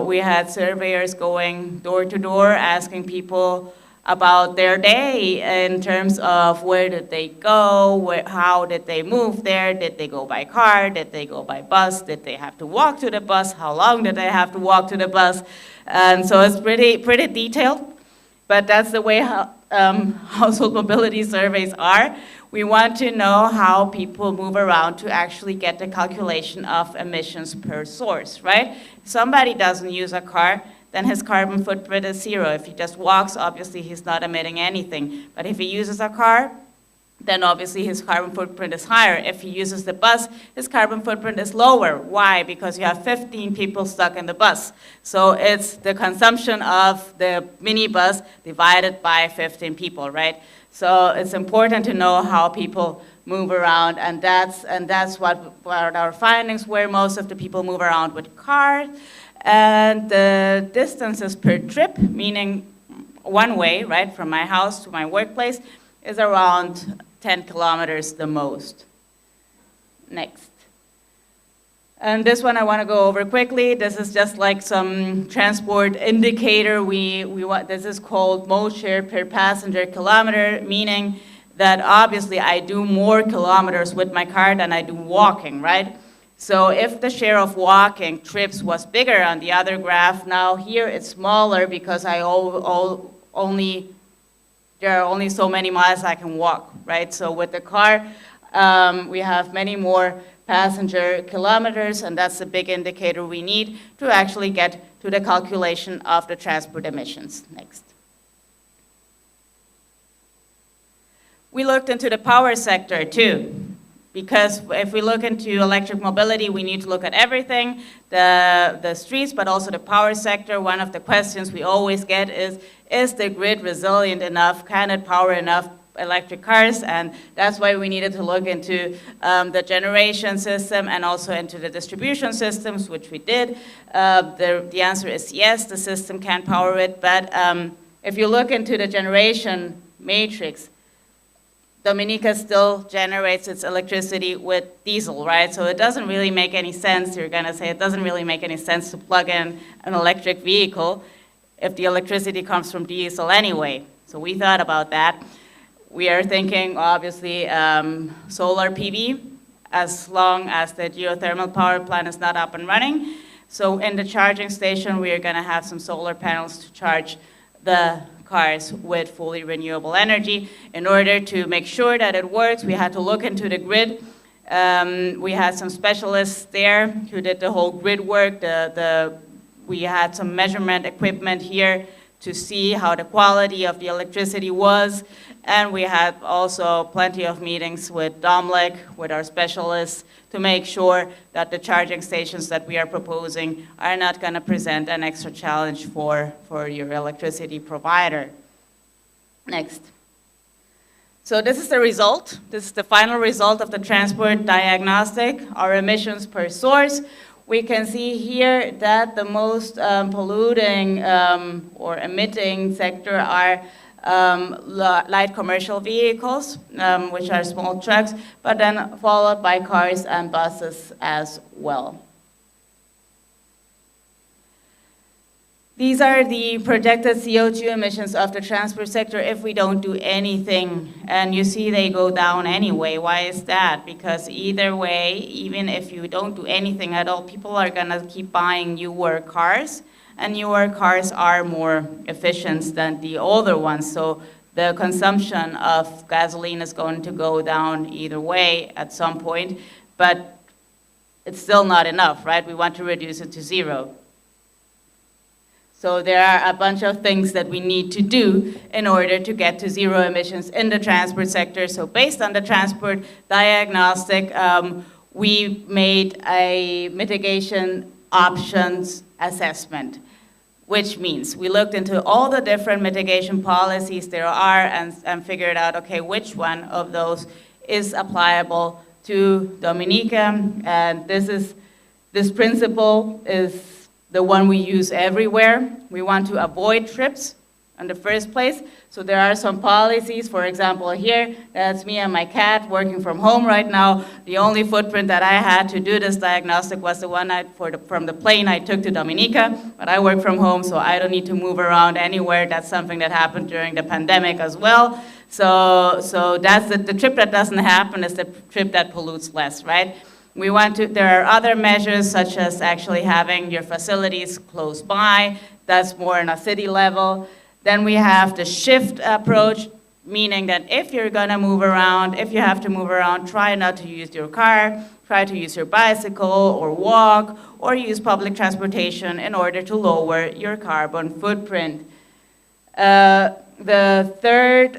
We had surveyors going door to door asking people about their day in terms of where did they go, how did they move there, did they go by car, did they go by bus, did they have to walk to the bus, how long did they have to walk to the bus. And so it's pretty detailed, but that's the way household mobility surveys are. we want to know how people move around to actually get the calculation of emissions per source, right? If somebody doesn't use a car, then his carbon footprint is 0. If he just walks, obviously he's not emitting anything. But if he uses a car, then obviously his carbon footprint is higher. If he uses the bus, his carbon footprint is lower. Why? Because you have 15 people stuck in the bus. So it's the consumption of the minibus divided by 15 people, right? So it's important to know how people move around, and that's what our findings were. Most of the people move around with cars, and the distances per trip, meaning one way, right, from my house to my workplace, is around 10 kilometers the most. Next. And this one I want to go over quickly. This is just like some transport indicator. This is called mode share per passenger kilometer, meaning that obviously I do more kilometers with my car than I do walking, right? So if the share of walking trips was bigger on the other graph, now here it's smaller because there are only so many miles I can walk, right? So with the car, we have many more passenger kilometers, and that's the big indicator we need to actually get to the calculation of the transport emissions. Next. We looked into the power sector too, because if we look into electric mobility, we need to look at everything, the streets, but also the power sector. One of the questions we always get is the grid resilient enough? Can it power enough electric cars? And that's why we needed to look into the generation system and also into the distribution systems, which we did. The answer is yes, the system can power it, but if you look into the generation matrix, Dominica still generates its electricity with diesel, right? So it doesn't really make any sense. You're going to say it doesn't really make any sense to plug in an electric vehicle if the electricity comes from diesel anyway. So we thought about that. We are thinking, obviously, solar PV, as long as the geothermal power plant is not up and running. So in the charging station, we are going to have some solar panels to charge the cars with fully renewable energy. In order to make sure that it works, we had to look into the grid. We had some specialists there who did the whole grid work. We had some measurement equipment here to see how the quality of the electricity was. And we had also plenty of meetings with Dominica, with our specialists, to make sure that the charging stations that we are proposing are not going to present an extra challenge for your electricity provider. Next. So this is the result. This is the final result of the transport diagnostic, our emissions per source. We can see here that the most polluting or emitting sector are light commercial vehicles, which are small trucks, but then followed by cars and buses as well. These are the projected CO2 emissions of the transport sector if we don't do anything. And you see they go down anyway. Why is that? Because either way, even if you don't do anything at all, people are going to keep buying newer cars. And newer cars are more efficient than the older ones. So the consumption of gasoline is going to go down either way at some point. But it's still not enough, right? We want to reduce it to 0. So there are a bunch of things that we need to do in order to get to 0 emissions in the transport sector. So based on the transport diagnostic, we made a mitigation options assessment, which means we looked into all the different mitigation policies there are and figured out, okay, which one of those is applicable to Dominica. And this principle is the one we use everywhere. We want to avoid trips in the first place. So there are some policies, for example here, that's me and my cat working from home right now. The only footprint that I had to do this diagnostic was the one from the plane I took to Dominica, but I work from home, so I don't need to move around anywhere. That's something that happened during the pandemic as well. So that's the trip that doesn't happen is the trip that pollutes less, right? There are other measures such as actually having your facilities close by. That's more on a city level. Then we have the shift approach. meaning that if you're gonna move around, if you have to move around, try not to use your car, try to use your bicycle or walk, or use public transportation in order to lower your carbon footprint. The third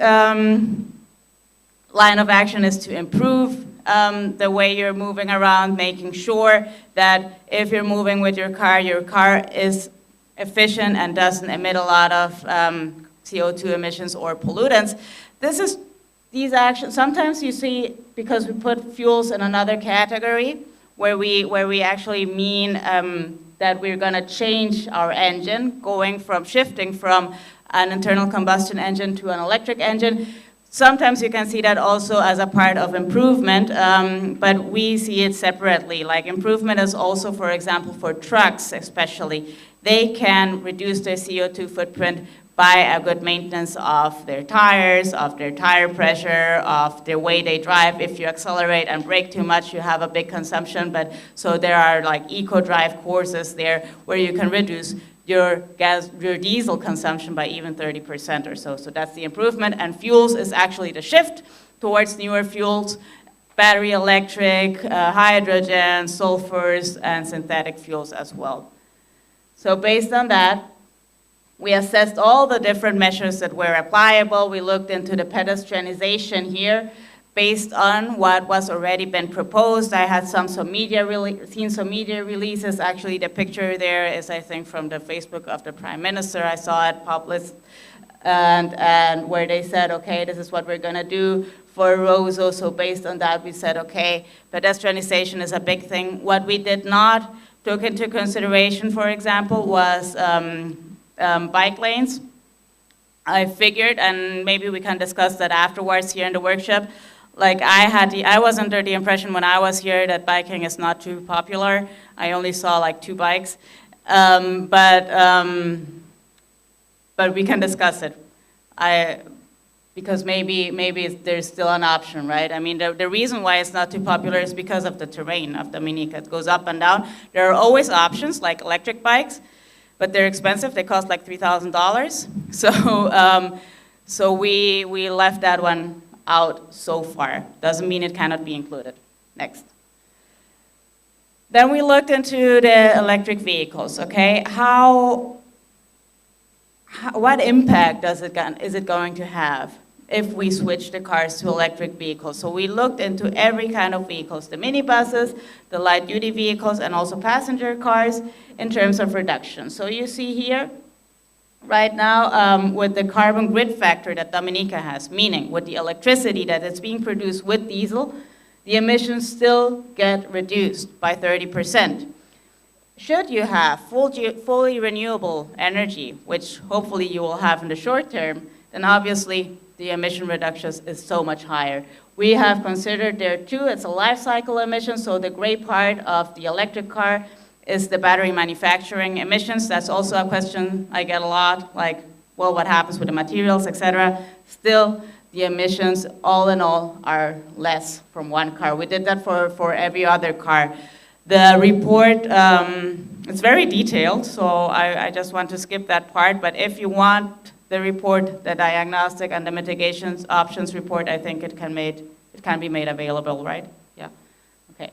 line of action is to improve the way you're moving around, making sure that if you're moving with your car is efficient and doesn't emit a lot of CO2 emissions or pollutants. These actions, sometimes you see, because we put fuels in another category, where we actually mean that we're gonna change our engine, shifting from an internal combustion engine to an electric engine. Sometimes you can see that also as a part of improvement, but we see it separately. Like improvement is also, for example, for trucks especially. They can reduce their CO2 footprint by a good maintenance of their tires, of their tire pressure, of the way they drive. If you accelerate and brake too much, you have a big consumption. So there are like eco-drive courses there where you can reduce your diesel consumption by even 30% or so. So that's the improvement. And fuels is actually the shift towards newer fuels, battery electric, hydrogen, sulfurs, and synthetic fuels as well. So based on that, we assessed all the different measures that were applicable. We looked into the pedestrianization here based on what was already been proposed. I had seen some media releases. Actually, the picture there is, I think, from the Facebook of the Prime Minister. I saw it published, and where they said, okay, this is what we're gonna do for Roseau. So based on that, we said, okay, pedestrianization is a big thing. What we did not took into consideration, for example, was bike lanes. I figured, and maybe we can discuss that afterwards here in the workshop, like I was under the impression when I was here that biking is not too popular. I only saw like 2 bikes, but we can discuss it. Because maybe there's still an option, right? I mean, the reason why it's not too popular is because of the terrain of Dominica. It goes up and down. There are always options like electric bikes, but they're expensive. They cost like $3,000. So we left that one out so far. Doesn't mean it cannot be included. Next. Then we looked into the electric vehicles, okay? What impact is it going to have if we switch the cars to electric vehicles? So we looked into every kind of vehicles, the minibuses, the light duty vehicles, and also passenger cars in terms of reduction. So you see here, right now, with the carbon grid factor that Dominica has, meaning with the electricity that is being produced with diesel, the emissions still get reduced by 30%. Should you have fully renewable energy, which hopefully you will have in the short term, then obviously the emission reductions is so much higher. We have considered there too, it's a life cycle emission, so the gray part of the electric car is the battery manufacturing emissions. That's also a question I get a lot, like, well, what happens with the materials, etc. Still, the emissions, all in all, are less from one car. We did that for every other car. The report, it's very detailed, so I just want to skip that part, but if you want the report, the diagnostic and the mitigations options report, I think it can be made available, right? Yeah, okay.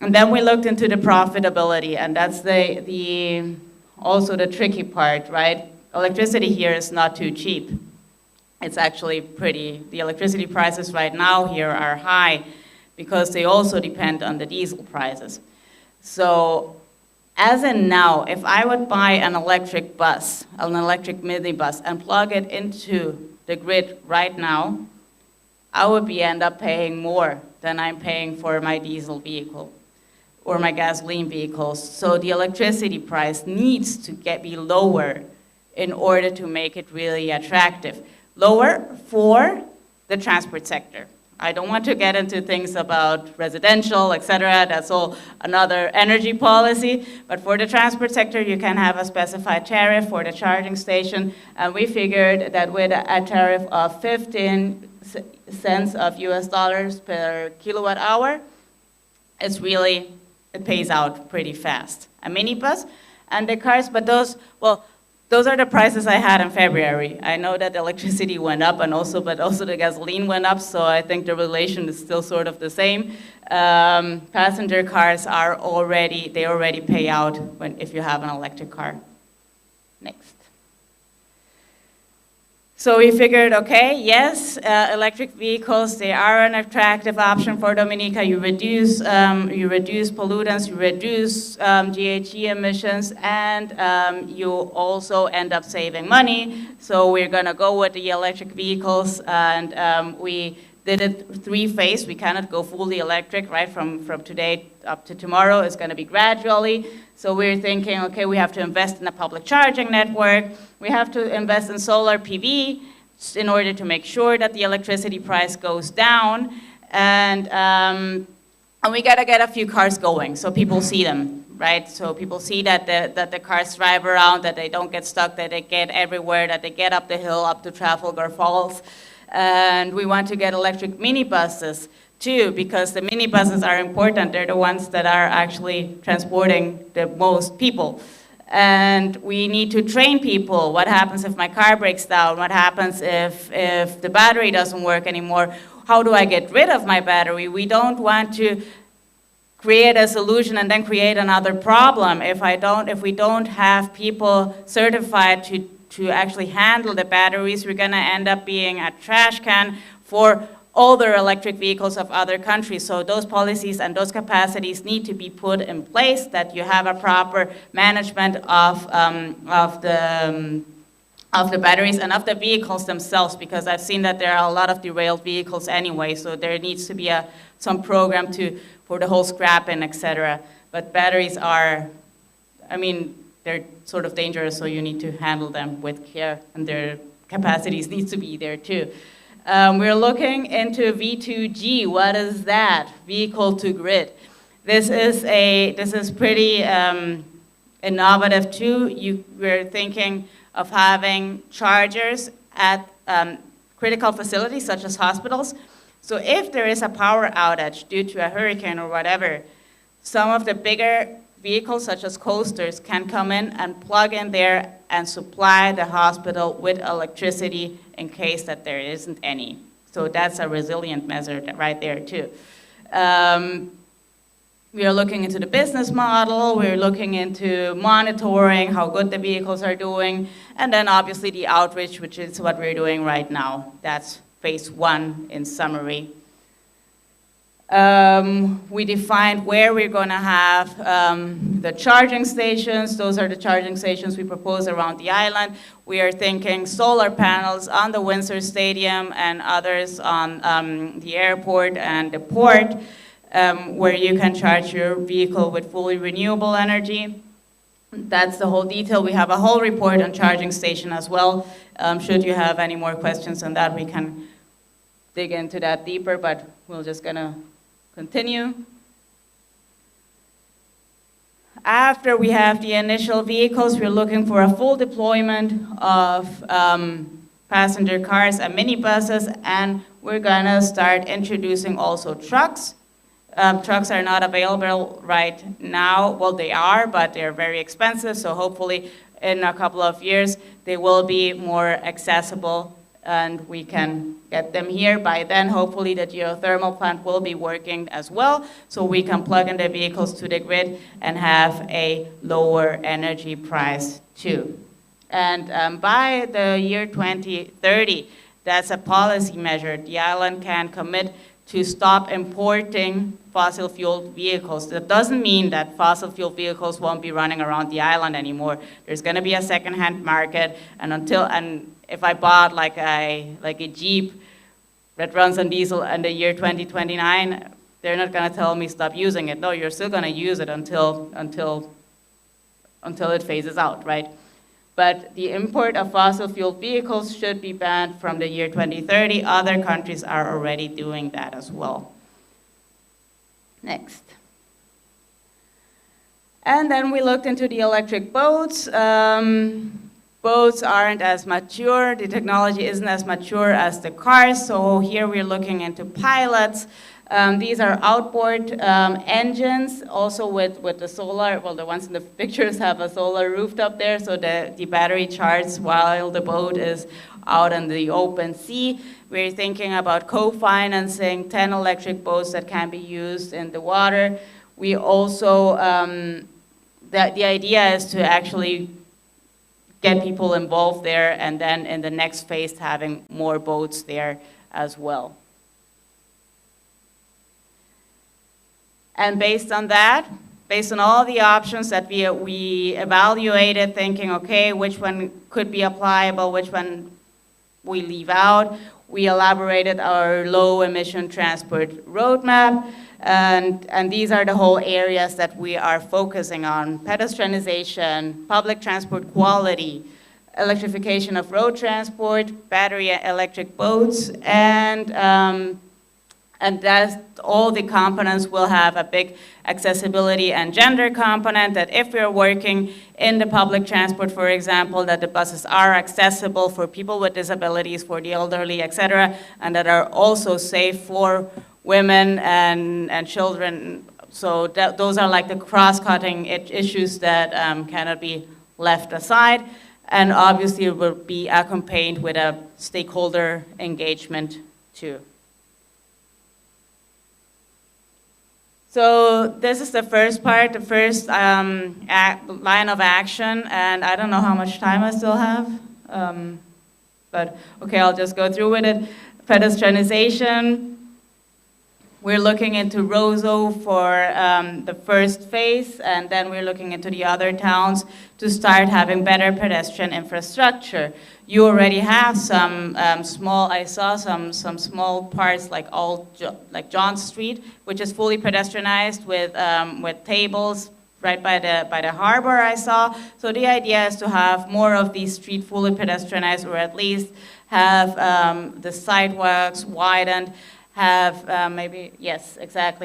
And then we looked into the profitability, and that's also the tricky part, right? Electricity here is not too cheap. It's actually the electricity prices right now here are high because they also depend on the diesel prices. So as in now, if I would buy an electric bus, an electric minibus, and plug it into the grid right now, I would end up paying more than I'm paying for my diesel vehicle or my gasoline vehicles. So the electricity price needs to be lower in order to make it really attractive. Lower for the transport sector. I don't want to get into things about residential, etc. That's all another energy policy. But for the transport sector, you can have a specified tariff for the charging station. And we figured that with a tariff of 15 cents of US dollars per kilowatt hour, it pays out pretty fast. A minibus and the cars, but those, well, Those are the prices I had in February. I know that electricity went up but also the gasoline went up, so I think the relation is still sort of the same. Passenger cars they already pay out if you have an electric car. Next. So we figured, okay, yes, electric vehicles, they are an attractive option for Dominica. You reduce pollutants, you reduce GHG emissions, and you also end up saving money. So we're gonna go with the electric vehicles, and we did it three-phase. We cannot go fully electric, right, from today up to tomorrow. It's gonna be gradually. So we're thinking, okay, we have to invest in a public charging network. We have to invest in solar PV in order to make sure that the electricity price goes down. And we gotta get a few cars going so people see them, right? So people see that the cars drive around, that they don't get stuck, that they get everywhere, that they get up the hill, up to Trafalgar Falls. And we want to get electric minibuses too, because the minibuses are important. They're the ones that are actually transporting the most people. And we need to train people. What happens if my car breaks down? What happens if the battery doesn't work anymore? How do I get rid of my battery? We don't want to create a solution and then create another problem. If we don't have people certified to actually handle the batteries, we're gonna end up being a trash can for older electric vehicles of other countries. So those policies and those capacities need to be put in place, that you have a proper management of the batteries and of the vehicles themselves, because I've seen that there are a lot of derailed vehicles anyway, so there needs to be some program for the whole scrapping, etc. But batteries are, they're sort of dangerous, so you need to handle them with care, and their capacities need to be there too. We're looking into V2G. What is that? Vehicle to grid. This is pretty innovative too. We're thinking of having chargers at critical facilities such as hospitals. So if there is a power outage due to a hurricane or whatever, some of the bigger vehicles such as coasters can come in and plug in there and supply the hospital with electricity in case that there isn't any. So that's a resilient measure right there too. We are looking into the business model, we're looking into monitoring how good the vehicles are doing, and then obviously the outreach, which is what we're doing right now. That's phase one in summary. We defined where we're going to have the charging stations. Those are the charging stations we propose around the island. We are thinking solar panels on the Windsor Stadium and others on the airport and the port, where you can charge your vehicle with fully renewable energy. That's the whole detail. We have a whole report on charging station as well. Should you have any more questions on that, we can dig into that deeper, but we're just going to continue. After we have the initial vehicles, we're looking for a full deployment of passenger cars and minibuses, and we're gonna start introducing also trucks. Trucks are not available right now. Well, they are, but they're very expensive, so hopefully in a couple of years they will be more accessible and we can get them here. By then, hopefully the geothermal plant will be working as well, so we can plug in the vehicles to the grid and have a lower energy price too. And by the year 2030, that's a policy measure. The island can commit to stop importing fossil fuel vehicles. That doesn't mean that fossil fuel vehicles won't be running around the island anymore. There's gonna be a secondhand market, and if I bought like a Jeep that runs on diesel in the year 2029, they're not gonna tell me stop using it. No, you're still gonna use it until it phases out, right? But the import of fossil fuel vehicles should be banned from the year 2030. Other countries are already doing that as well. Next. And then we looked into the electric boats. Boats aren't as mature. The technology isn't as mature as the cars. So here we're looking into pilots These are outboard engines, also with the solar. Well, the ones in the pictures have a solar rooftop there, so the battery charges while the boat is out in the open sea. We're thinking about co-financing 10 electric boats that can be used in the water. We also, the idea is to actually get people involved there, and then in the next phase having more boats there as well. And based on that, based on all the options that we evaluated, thinking, okay, which one could be applicable, which one we leave out, we elaborated our low emission transport roadmap, and these are the whole areas that we are focusing on: pedestrianization, public transport quality, electrification of road transport, battery electric boats, and that all the components will have a big accessibility and gender component, that if we're working in the public transport, for example, that the buses are accessible for people with disabilities, for the elderly, etc., and that are also safe for women and children. So those are like the cross-cutting issues that cannot be left aside. And obviously it will be accompanied with a stakeholder engagement too. So this is the first part, the first line of action, and I don't know how much time I still have, but okay, I'll just go through with it. Pedestrianization. We're looking into Roseau for the first phase, and then we're looking into the other towns to start having better pedestrian infrastructure. You already have some I saw some small parts like like John Street, which is fully pedestrianized with tables right by the harbor, I saw. So the idea is to have more of these streets fully pedestrianized, or at least have the sidewalks widened, have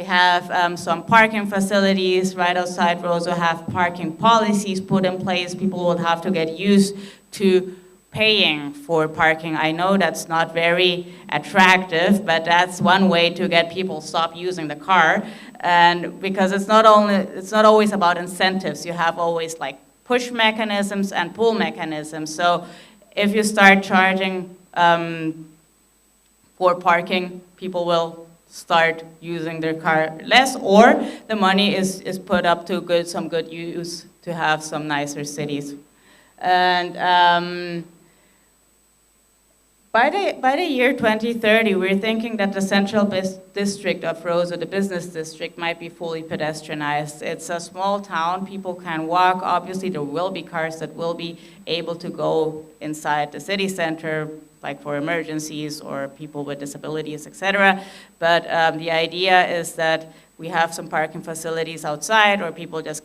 have some parking facilities right outside Roseau, have parking policies put in place. People will have to get used to paying for parking. I know that's not very attractive, but that's one way to get people stop using the car. And because it's not always about incentives. You have always like push mechanisms and pull mechanisms. So if you start charging for parking, people will start using their car less, or the money is put up to some good use to have some nicer cities. And by the year 2030, we're thinking that the central district of Roseau, the business district, might be fully pedestrianized. It's a small town, people can walk. Obviously, there will be cars that will be able to go inside the city center, like for emergencies or people with disabilities, etc. But the idea is that we have some parking facilities outside, or people just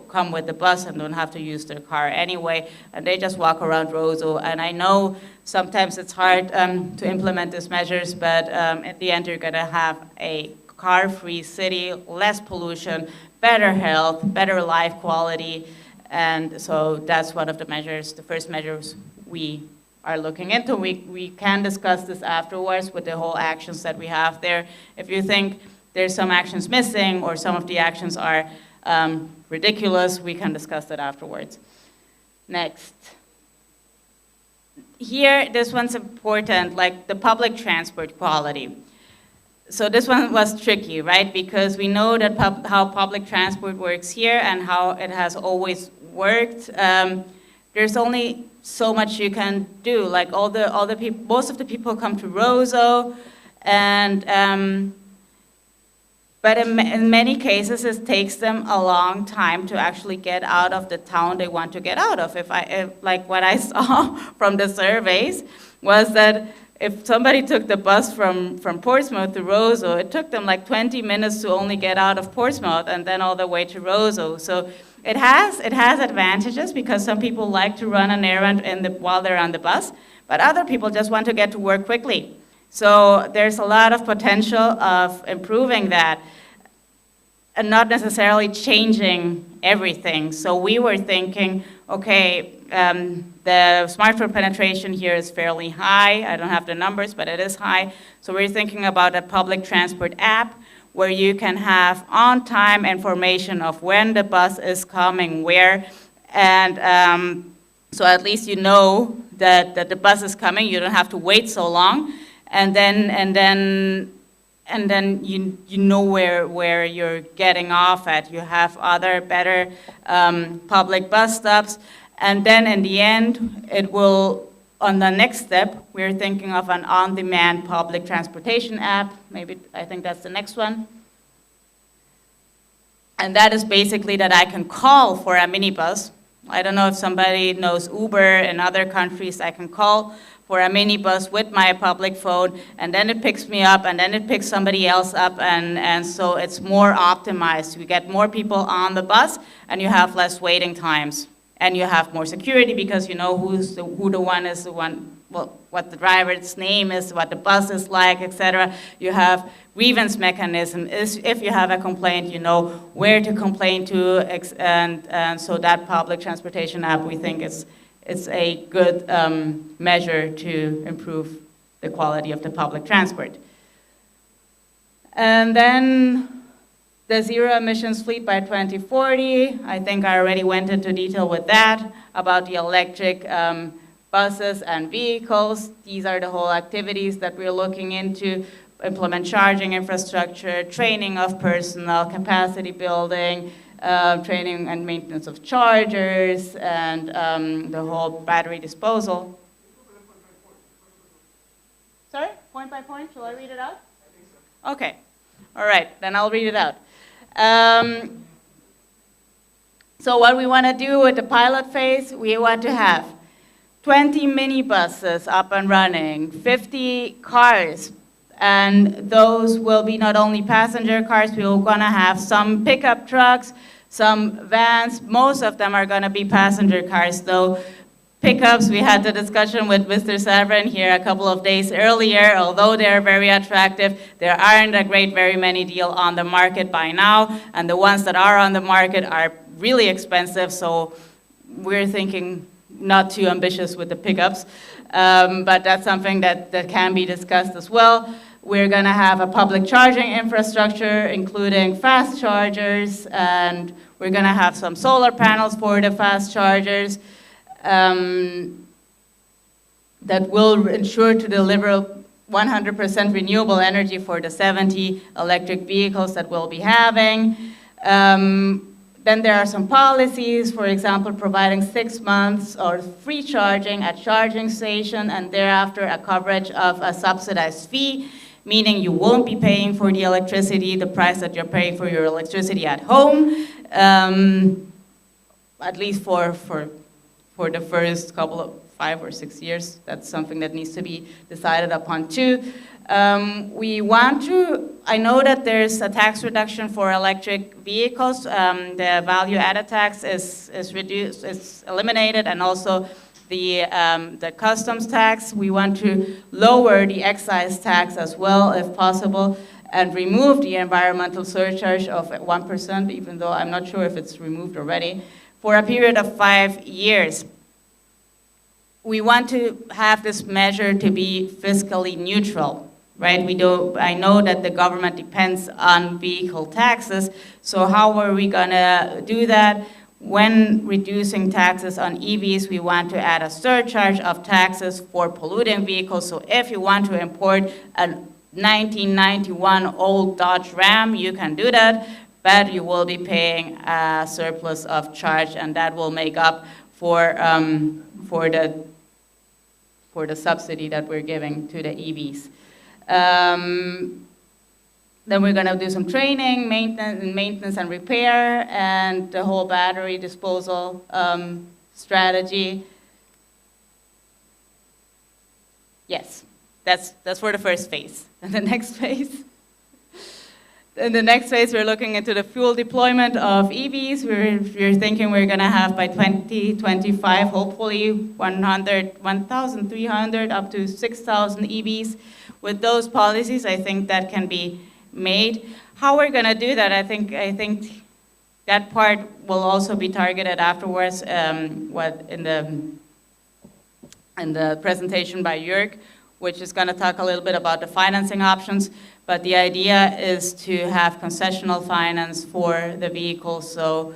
come with the bus and don't have to use their car anyway, and they just walk around Roseau. And I know sometimes it's hard to implement these measures, but at the end you're gonna have a car-free city, less pollution, better health, better life quality, and so that's one of the measures, the first measures we are looking into. We can discuss this afterwards with the whole actions that we have there. If you think there's some actions missing or some of the actions are ridiculous, we can discuss that afterwards. Next. Here, this one's important, like the public transport quality. So this one was tricky, right? Because we know that how public transport works here and how it has always worked. There's only so much you can do. Like all the people, most of the people come to Roseau, and but in many cases, it takes them a long time to actually get out of the town they want to get out of. If like what I saw from the surveys was that if somebody took the bus from Portsmouth to Roseau, it took them like 20 minutes to only get out of Portsmouth and then all the way to Roseau. So it has advantages because some people like to run an errand while they're on the bus, but other people just want to get to work quickly. So there's a lot of potential of improving that and not necessarily changing everything. So we were thinking, okay, the smartphone penetration here is fairly high. I don't have the numbers, but it is high. So we're thinking about a public transport app where you can have on-time information of when the bus is coming, where, and so at least you know that the bus is coming. You don't have to wait so long, and then you know where you're getting off at. You have other better public bus stops, and then in the end, it will, on the next step, we're thinking of an on-demand public transportation app. Maybe, I think that's the next one. And that is basically that I can call for a minibus. I don't know if somebody knows Uber in other countries. I can call for a minibus with my public phone, and then it picks me up, and then it picks somebody else up, and so it's more optimized. You get more people on the bus, and you have less waiting times. And you have more security because you know who the one is, the one, well, what the driver's name is, what the bus is like, etc. You have grievance mechanism. If you have a complaint, you know where to complain to, and so that public transportation app, we think it's a good measure to improve the quality of the public transport. And then the zero emissions fleet by 2040, I think I already went into detail with that, about the electric buses and vehicles. These are the whole activities that we're looking into: implement charging infrastructure, training of personnel, capacity building, training and maintenance of chargers, and the whole battery disposal. Sorry, point by point, shall I read it out? Okay, all right, then I'll read it out. So what we want to do with the pilot phase, we want to have 20 minibuses up and running, 50 cars, and those will be not only passenger cars, we're going to have some pickup trucks, some vans. Most of them are going to be passenger cars, though. Pickups, we had the discussion with Mr. Savran here a couple of days earlier. Although they're very attractive, there aren't very many deals on the market by now, and the ones that are on the market are really expensive, so we're thinking not too ambitious with the pickups, but that's something that can be discussed as well. We're going to have a public charging infrastructure, including fast chargers, and we're going to have some solar panels for the fast chargers. That will ensure to deliver 100% renewable energy for the 70 electric vehicles that we'll be having. Then there are some policies, for example, providing 6 months or free charging at charging station, and thereafter a coverage of a subsidized fee, meaning you won't be paying for the electricity, the price that you're paying for your electricity at home, at least for the first couple of 5 or 6 years. That's something that needs to be decided upon too. We want to, I know that there's a tax reduction for electric vehicles. The value-added tax is reduced, is eliminated, and also the customs tax. We want to lower the excise tax as well, if possible, and remove the environmental surcharge of 1%, even though I'm not sure if it's removed already, for a period of 5 years. We want to have this measure to be fiscally neutral, right? I know that the government depends on vehicle taxes, so how are we gonna do that? When reducing taxes on EVs, we want to add a surcharge of taxes for polluting vehicles. So if you want to import a 1991 old Dodge Ram, you can do that, but you will be paying a surplus of charge, and that will make up for the subsidy that we're giving to the EVs. Then we're going to do some training, maintenance and repair, and the whole battery disposal strategy. Yes, that's for the first phase. And the next phase? In the next phase, we're looking into the fuel deployment of EVs. We're thinking we're going to have by 2025, hopefully 1,300 up to 6,000 EVs. With those policies, I think that can be made. How we're going to do that, I think that part will also be targeted afterwards, what in the presentation by Jörg, which is going to talk a little bit about the financing options. But the idea is to have concessional finance for the vehicles, so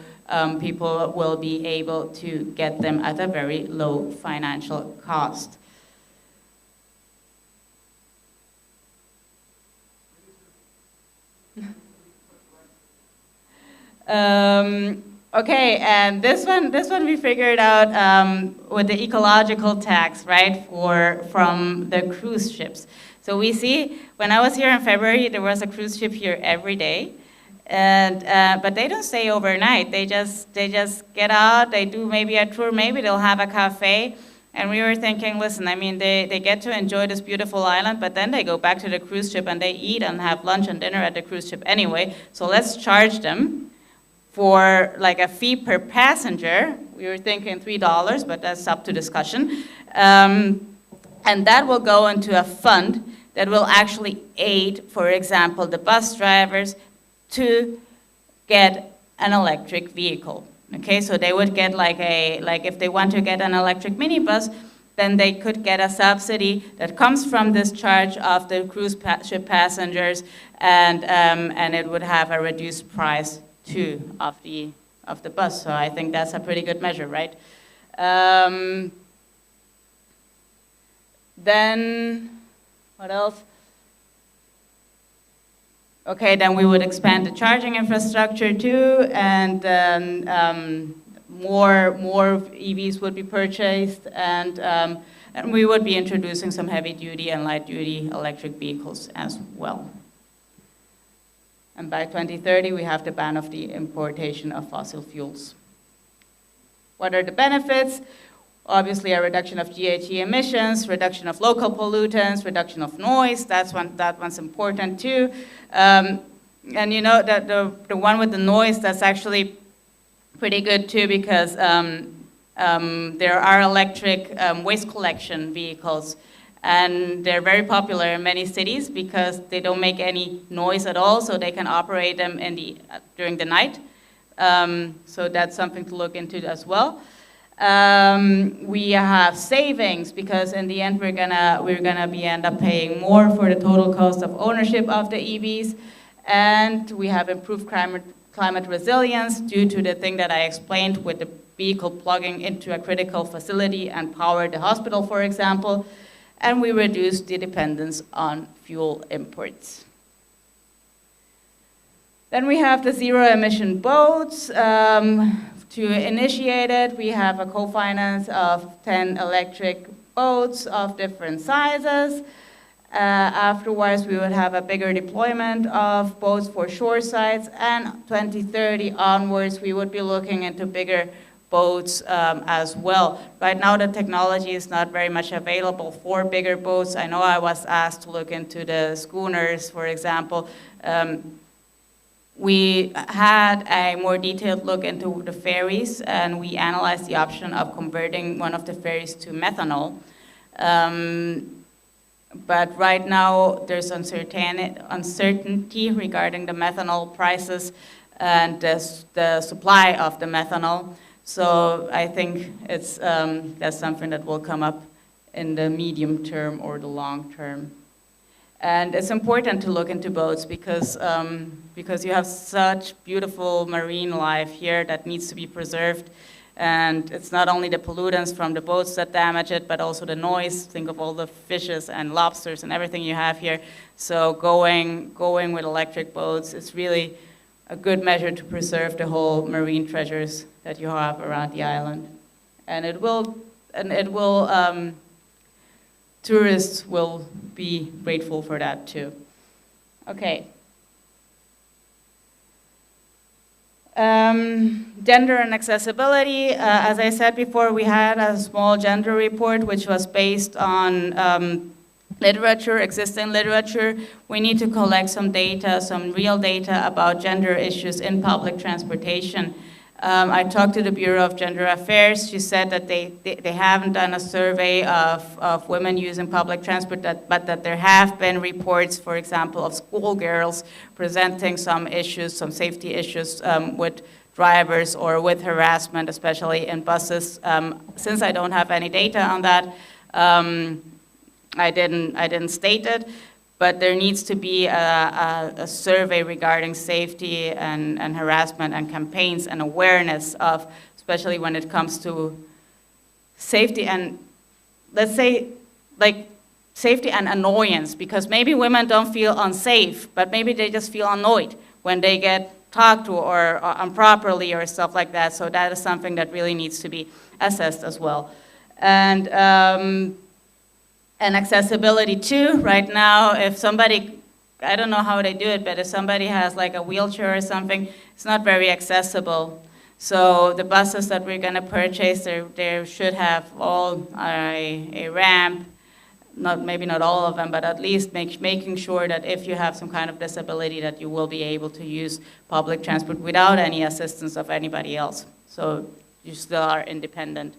people will be able to get them at a very low financial cost. Okay, and this one we figured out with the ecological tax, right, from the cruise ships. So we see, when I was here in February, there was a cruise ship here every day, and but they don't stay overnight. They just get out. They do maybe a tour. Maybe they'll have a cafe. And we were thinking, listen, I mean, they get to enjoy this beautiful island, but then they go back to the cruise ship and they eat and have lunch and dinner at the cruise ship anyway. So let's charge them for like a fee per passenger. We were thinking $3, but that's up to discussion. And that will go into a fund that will actually aid, for example, the bus drivers to get an electric vehicle. Okay, so they would get like if they want to get an electric minibus, then they could get a subsidy that comes from this charge of the cruise ship passengers, and it would have a reduced price too of the bus. So I think that's a pretty good measure, right? Then what else? Okay, then we would expand the charging infrastructure too, and more EVs would be purchased, and we would be introducing some heavy-duty and light-duty electric vehicles as well. And by 2030, we have the ban of the importation of fossil fuels. What are the benefits? Obviously, a reduction of GHG emissions, reduction of local pollutants, reduction of noise. That one's important too. And you know that the one with the noise, that's actually pretty good too, because there are electric waste collection vehicles, and they're very popular in many cities because they don't make any noise at all, so they can operate them during the night. So that's something to look into as well. We have savings because in the end we're gonna end up paying more for the total cost of ownership of the EVs, and we have improved climate resilience due to the thing that I explained with the vehicle plugging into a critical facility and power the hospital, for example, and we reduce the dependence on fuel imports. Then we have the zero-emission boats. To initiate it, we have a co-finance of 10 electric boats of different sizes. Afterwards, we would have a bigger deployment of boats for shore sites, and 2030 onwards, we would be looking into bigger boats as well. Right now, the technology is not very much available for bigger boats. I know I was asked to look into the schooners, for example. We had a more detailed look into the ferries, and we analyzed the option of converting one of the ferries to methanol. But right now, there's uncertainty regarding the methanol prices and the supply of the methanol. So I think that's something that will come up in the medium term or the long term. And it's important to look into boats because you have such beautiful marine life here that needs to be preserved. And it's not only the pollutants from the boats that damage it, but also the noise. Think of all the fishes and lobsters and everything you have here. So going with electric boats is really a good measure to preserve the whole marine treasures that you have around the island. And tourists will be grateful for that too. Okay. Gender and accessibility. As I said before, we had a small gender report which was based on literature, existing literature. We need to collect some data, some real data about gender issues in public transportation. I talked to the Bureau of Gender Affairs. She said that they haven't done a survey of women using public transport, but that there have been reports, for example, of schoolgirls presenting some issues, some safety issues with drivers or with harassment, especially in buses. Since I don't have any data on that, I didn't state it. But there needs to be a survey regarding safety and harassment and campaigns and awareness of, especially when it comes to safety and, let's say, like safety and annoyance, because maybe women don't feel unsafe, but maybe they just feel annoyed when they get talked to or improperly or stuff like that. So that is something that really needs to be assessed as well. And accessibility too. Right now, if somebody, I don't know how they do it, but if somebody has like a wheelchair or something, it's not very accessible. So the buses that we're gonna purchase, they should have all a ramp, maybe not all of them, but at least making sure that if you have some kind of disability that you will be able to use public transport without any assistance of anybody else. So you still are independent.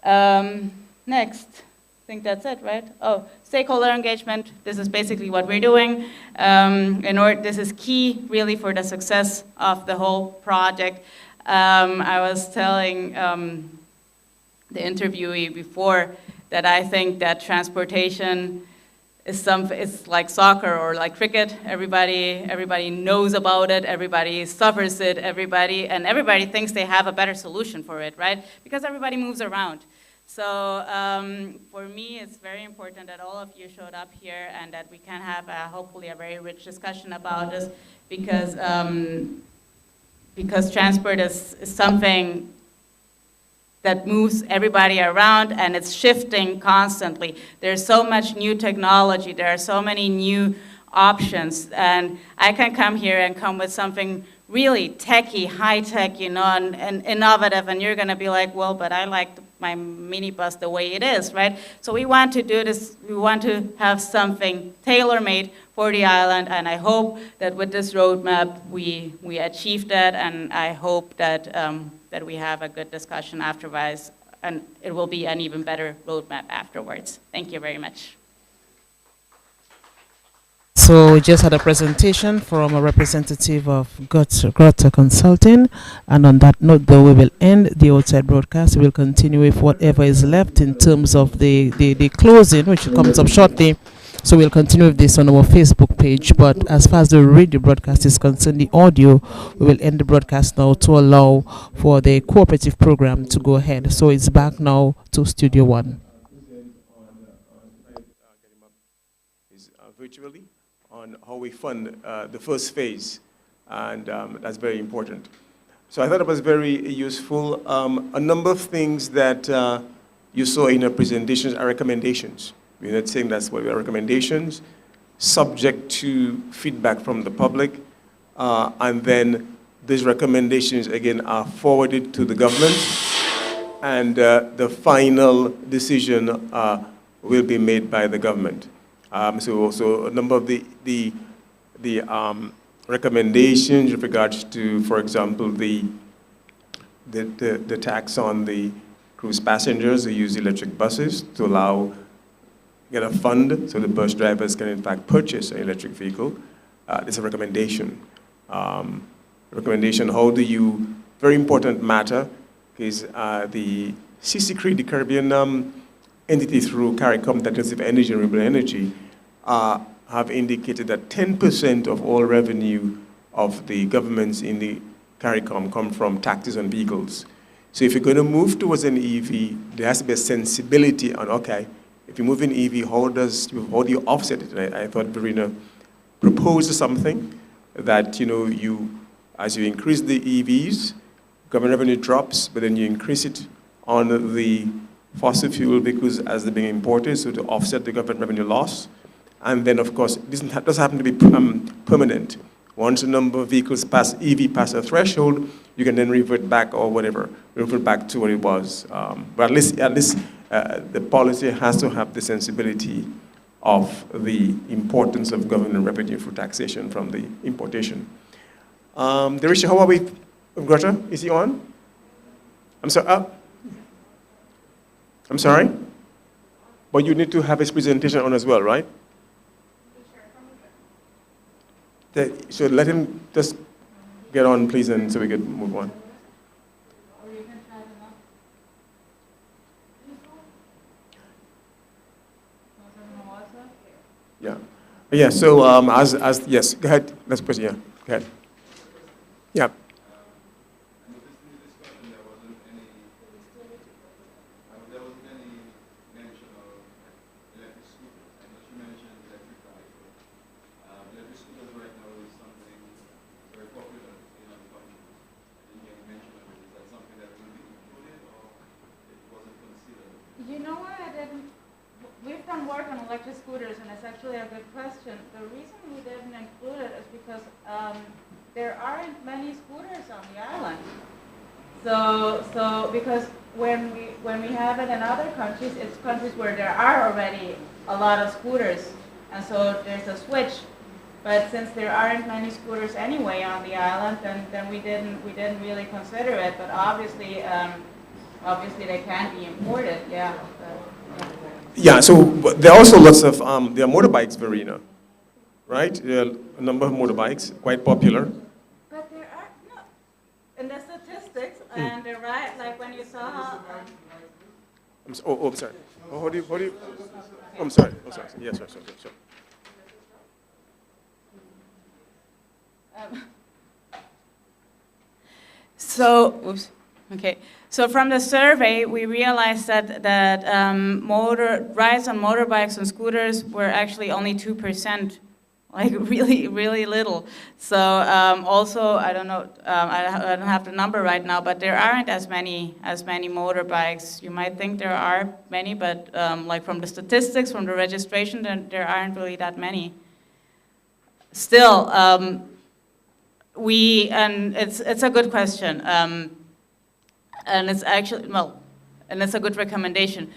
Next. I think that's it, right? Oh, stakeholder engagement. This is basically what we're doing. This is key, really, for the success of the whole project. I was telling the interviewee before that I think that transportation is like soccer or like cricket. Everybody knows about it. Everybody suffers it. Everybody thinks they have a better solution for it, right? Because everybody moves around. So for me, it's very important that all of you showed up here and that we can have hopefully a very rich discussion about this, because transport is something that moves everybody around and it's shifting constantly. There's so much new technology, there are so many new options, and I can come here and come with something really techy, high-tech, you know, and innovative, and you're gonna be like, well, but I like my minibus the way it is, right? So we want to do this, we want to have something tailor-made for the island, and I hope that with this roadmap we achieve that, and I hope that, that we have a good discussion afterwards, and it will be an even better roadmap afterwards. Thank you very much. So we just had a presentation from a representative of Grota Consulting, and on that note, though, we will end the outside broadcast. We will continue with whatever is left in terms of the closing, which comes up shortly. So we'll continue with this on our Facebook page. But as far as the radio broadcast is concerned, the audio, we will end the broadcast now to allow for the cooperative program to go ahead. So it's back now to Studio One. Virtually on how we fund the first phase, and that's very important. So I thought it was very useful. A number of things that you saw in our presentations are recommendations. We're not saying that's what we are recommendations, subject to feedback from the public, and then these recommendations again are forwarded to the government, and the final decision will be made by the government. So a number of the recommendations with regards to, for example, the tax on the cruise passengers who use electric buses to get a fund so the bus drivers can in fact purchase an electric vehicle. It's a recommendation. Recommendation, how do you, very important matter, is the CC, the Caribbean entity through CARICOM that deals with energy and renewable energy, have indicated that 10% of all revenue of the governments in the CARICOM come from taxes on vehicles. So if you're going to move towards an EV, there has to be a sensibility on, okay, if you move in EV, how do you offset it? And I thought Verena proposed something that, you know, as you increase the EVs, government revenue drops, but then you increase it on the fossil fuel vehicles as they're being imported, so to offset the government revenue loss. And then, of course, this doesn't happen to be permanent. Once a number of vehicles EV pass a threshold, you can then revert back or whatever, revert back to what it was. But at least the policy has to have the sensibility of the importance of government revenue for taxation from the importation. The issue, how are we Greta, is he on? I'm sorry. I'm sorry? But you need to have his presentation on as well, right? So let him just get on, please, and so we can move on. Yeah. Yeah, so yes, go ahead. Let's proceed, yeah. Go ahead. Yeah. You know what? I didn't. We've done work on electric scooters, and it's actually a good question. The reason we didn't include it is because there aren't many scooters on the island. So because when we have it in other countries, it's countries where there are already a lot of scooters, and so there's a switch. But since there aren't many scooters anyway on the island, then we didn't really consider it. But obviously. Obviously, they can be imported, yeah. Yeah, so there are also lots of, there are motorbikes, Verena, right? There are a number of motorbikes, quite popular. But there are, no, in the statistics, and they're right, like when you saw... I'm sorry. How do you, I'm sorry, yes, sure. Oops. Okay, so from the survey, we realized that rides on motorbikes and scooters were actually only 2%, like really, really little. So also, I don't know, I don't have the number right now, but there aren't as many motorbikes. You might think there are many, but like from the statistics, from the registration, there aren't really that many. Still, and it's a good question. And it's actually, and it's a good recommendation.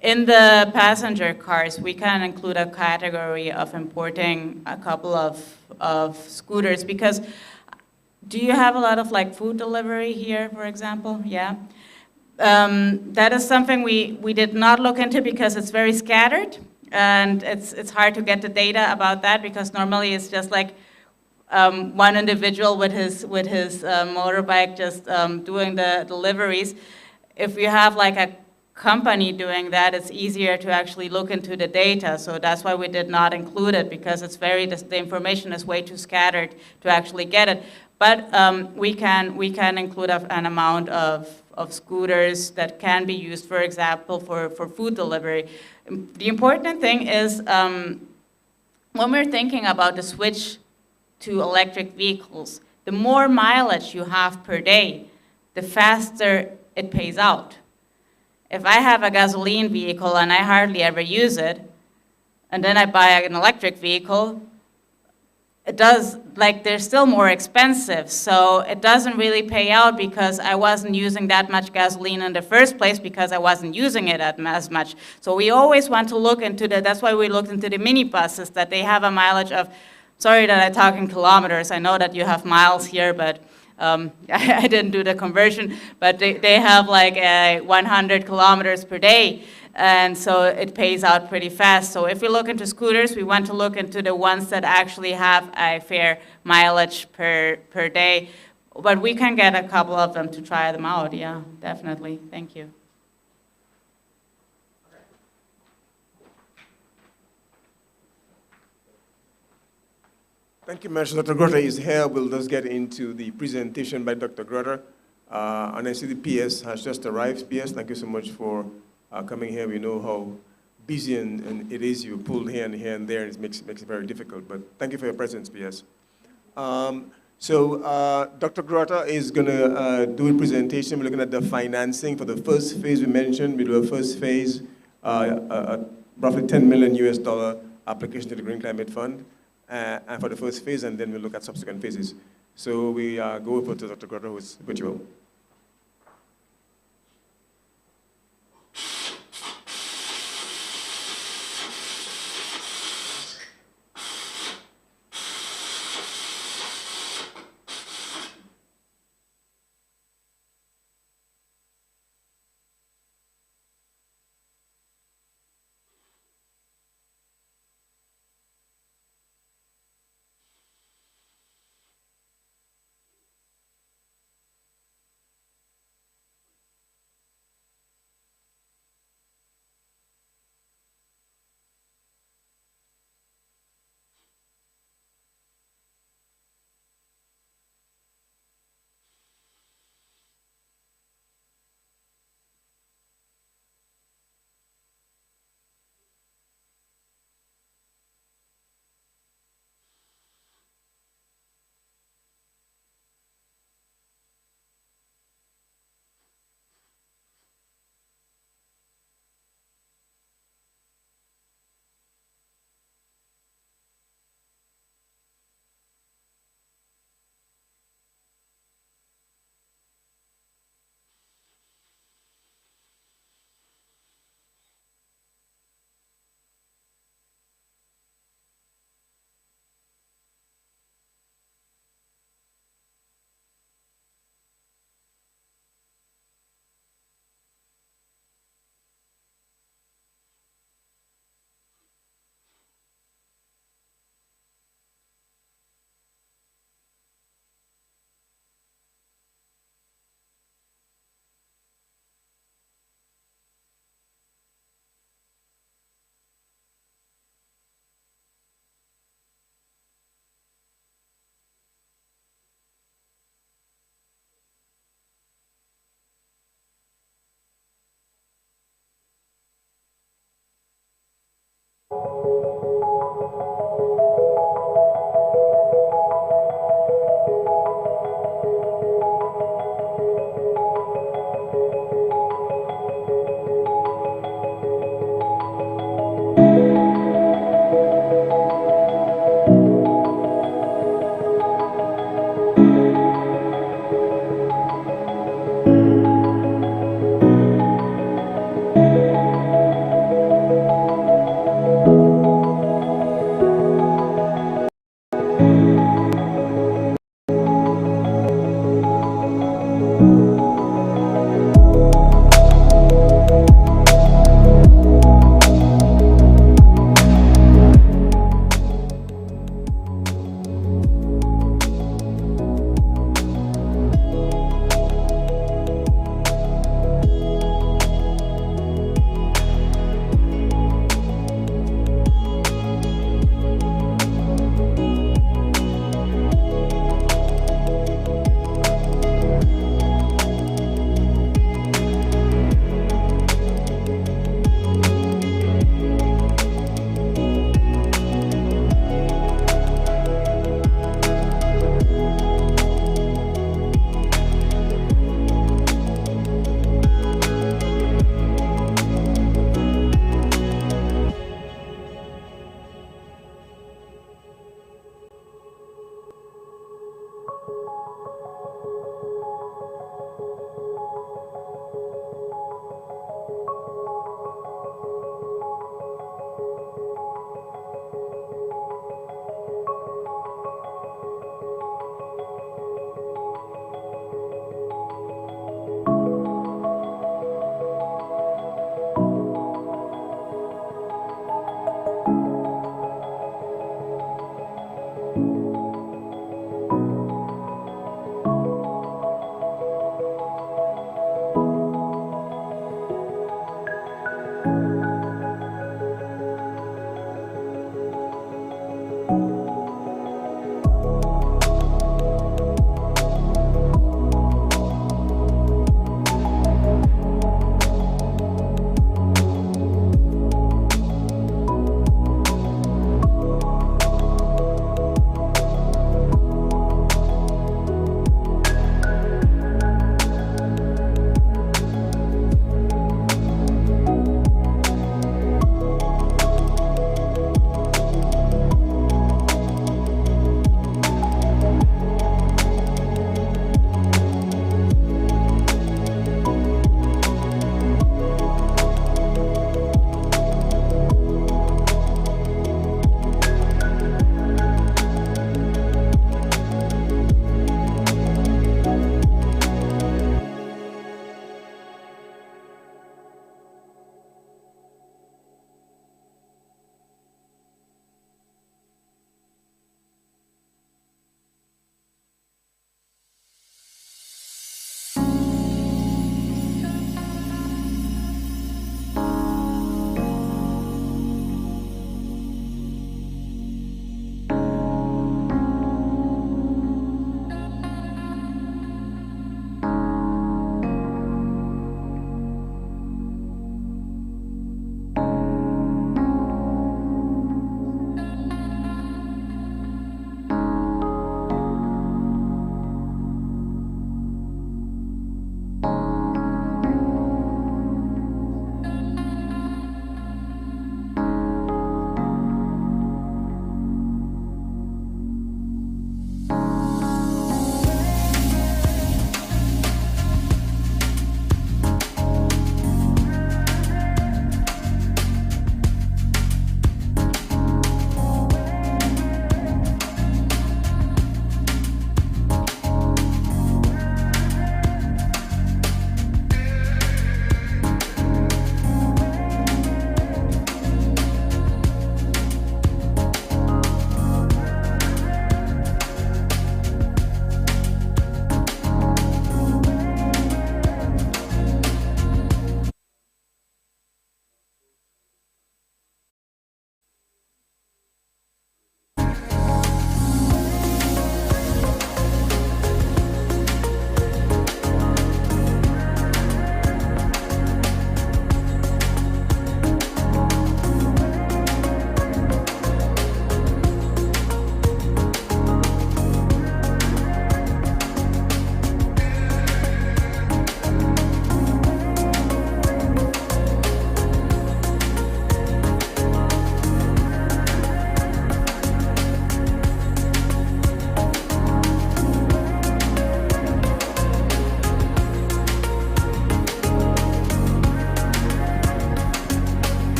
In the passenger cars, we can include a category of importing a couple of scooters, because do you have a lot of like food delivery here, for example? Yeah. That is something we did not look into because it's very scattered, and it's hard to get the data about that, because normally it's just like one individual with his motorbike just doing the deliveries. If you have like a company doing that, it's easier to actually look into the data. So that's why we did not include it, because it's the information is way too scattered to actually get it. But we can include an amount of scooters that can be used, for example, for food delivery. The important thing is when we're thinking about the switch to electric vehicles, the more mileage you have per day, the faster it pays out. If I have a gasoline vehicle and I hardly ever use it, and then I buy an electric vehicle, they're still more expensive, so it doesn't really pay out, because I wasn't using that much gasoline in the first place, because I wasn't using it as much. So we always want to look into that's why we looked into the minibuses, that they have a mileage of, sorry that I talk in kilometers, I know that you have miles here, but I didn't do the conversion, but they have like 100 kilometers per day, and so it pays out pretty fast. So if we look into scooters, we want to look into the ones that actually have a fair mileage per day, but we can get a couple of them to try them out, yeah, definitely, thank you. Thank you, Mr. Dr. Grotter is here. We'll just get into the presentation by Dr. Grotter. And I see the PS has just arrived. PS, thank you so much for coming here. We know how busy and it is. You pull here and there, and it makes it very difficult. But thank you for your presence, PS. Dr. Grotter is going to do a presentation. We're looking at the financing for the first phase we mentioned. We do a first phase, roughly $10 million US application to the Green Climate Fund. And for the first phase, and then we'll look at subsequent phases. So we go over to Dr. Grotter, who is virtual.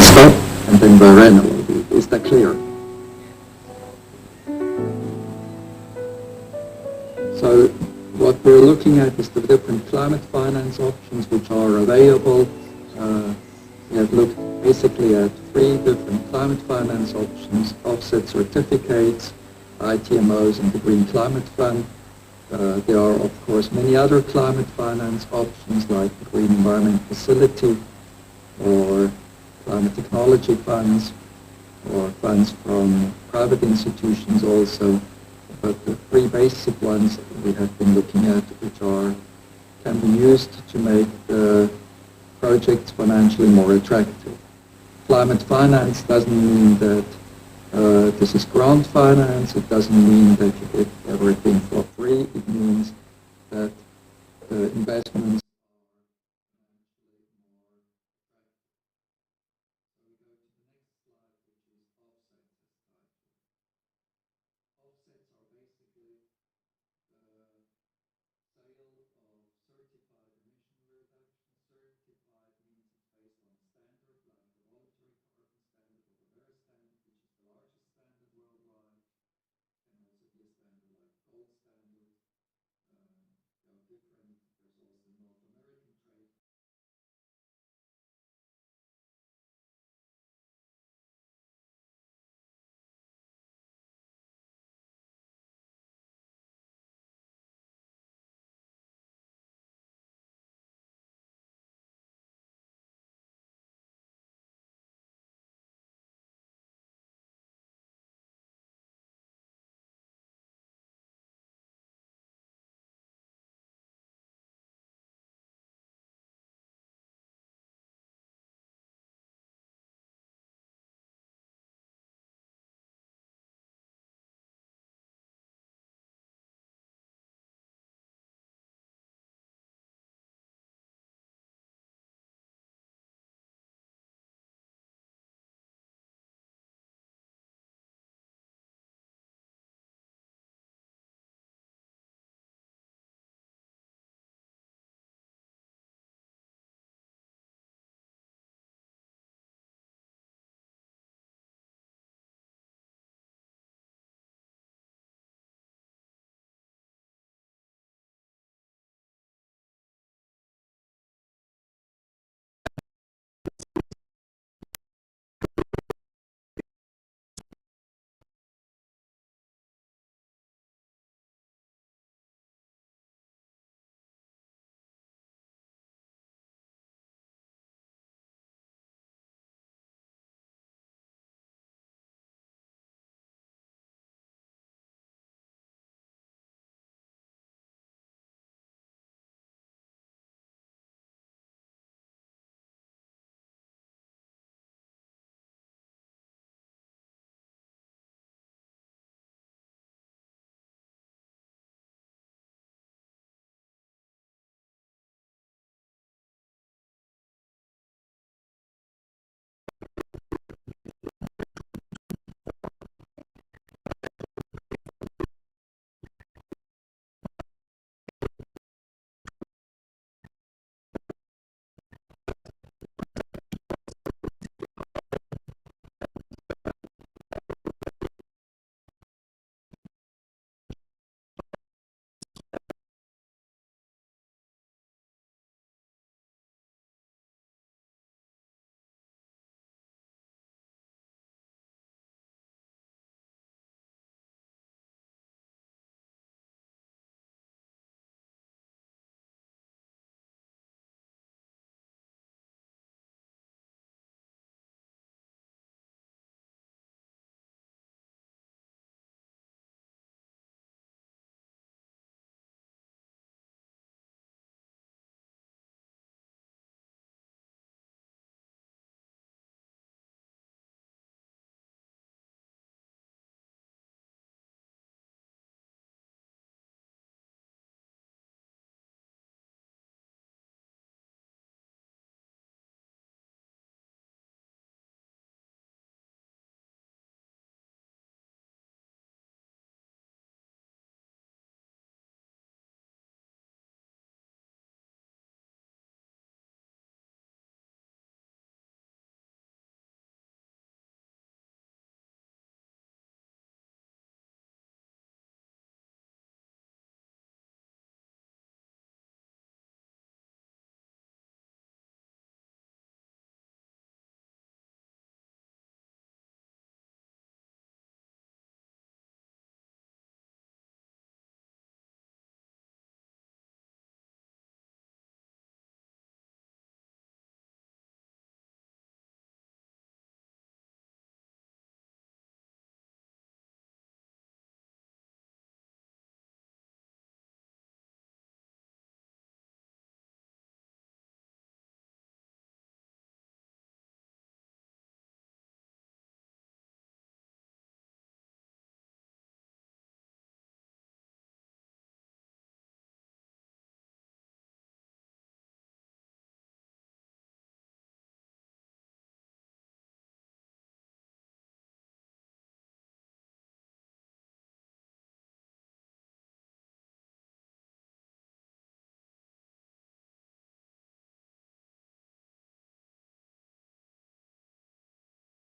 stop and then by renewable. Is that clear? So what we're looking at is the different climate finance options which are available. We have looked basically at 3 different climate finance options: offset certificates, ITMOs, and the Green Climate Fund. There are, of course, many other climate finance options like the Green Environment Facility or climate technology funds or funds from private institutions also. But the 3 basic ones we have been looking at, which can be used to make the projects financially more attractive. Climate finance doesn't mean that this is grant finance. It doesn't mean that you get everything for free. It means that the investments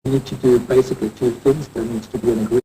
need to do basically two things. There needs to be an agreement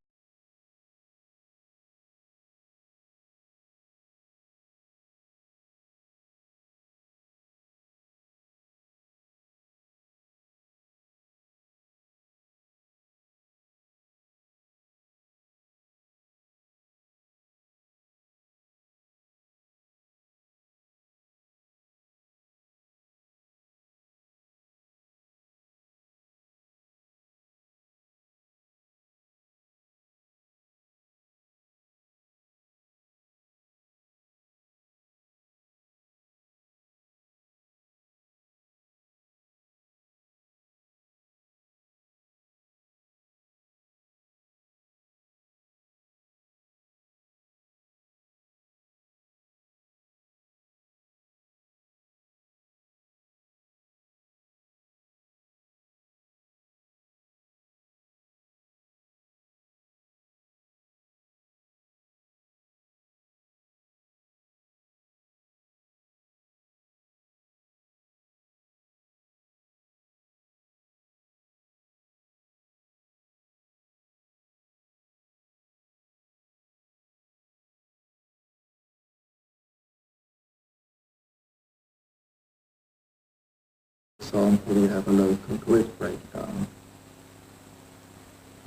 example, we have a local grid breakdown.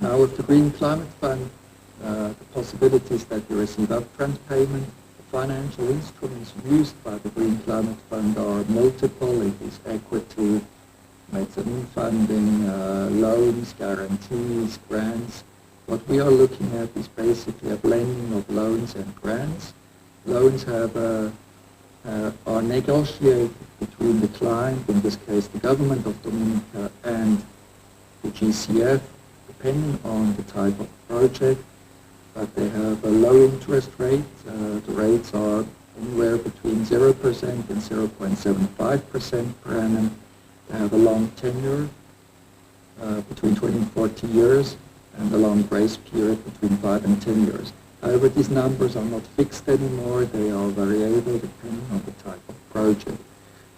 Now with the Green Climate Fund, the possibilities that you receive upfront payment, the financial instruments used by the Green Climate Fund are multiple. It is equity, mezzanine funding, loans, guarantees, grants. What we are looking at is basically a blending of loans and grants. Loans are negotiated between the client, in this case the government of Dominica, and the GCF, depending on the type of project. But they have a low interest rate. The rates are anywhere between 0% and 0.75% per annum. They have a long tenure, between 20 and 40 years, and a long grace period between 5 and 10 years. However, these numbers are not fixed anymore. They are variable depending on the type of project.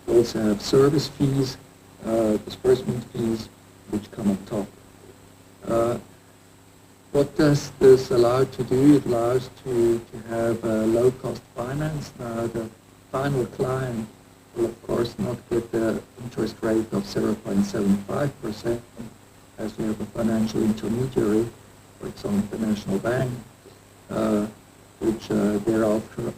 We also have service fees, disbursement fees, which come on top. What does this allow to do? It allows to have low-cost finance. Now, the final client will, of course, not get the interest rate of 0.75%, as we have a financial intermediary, for example, the National Bank, which thereafter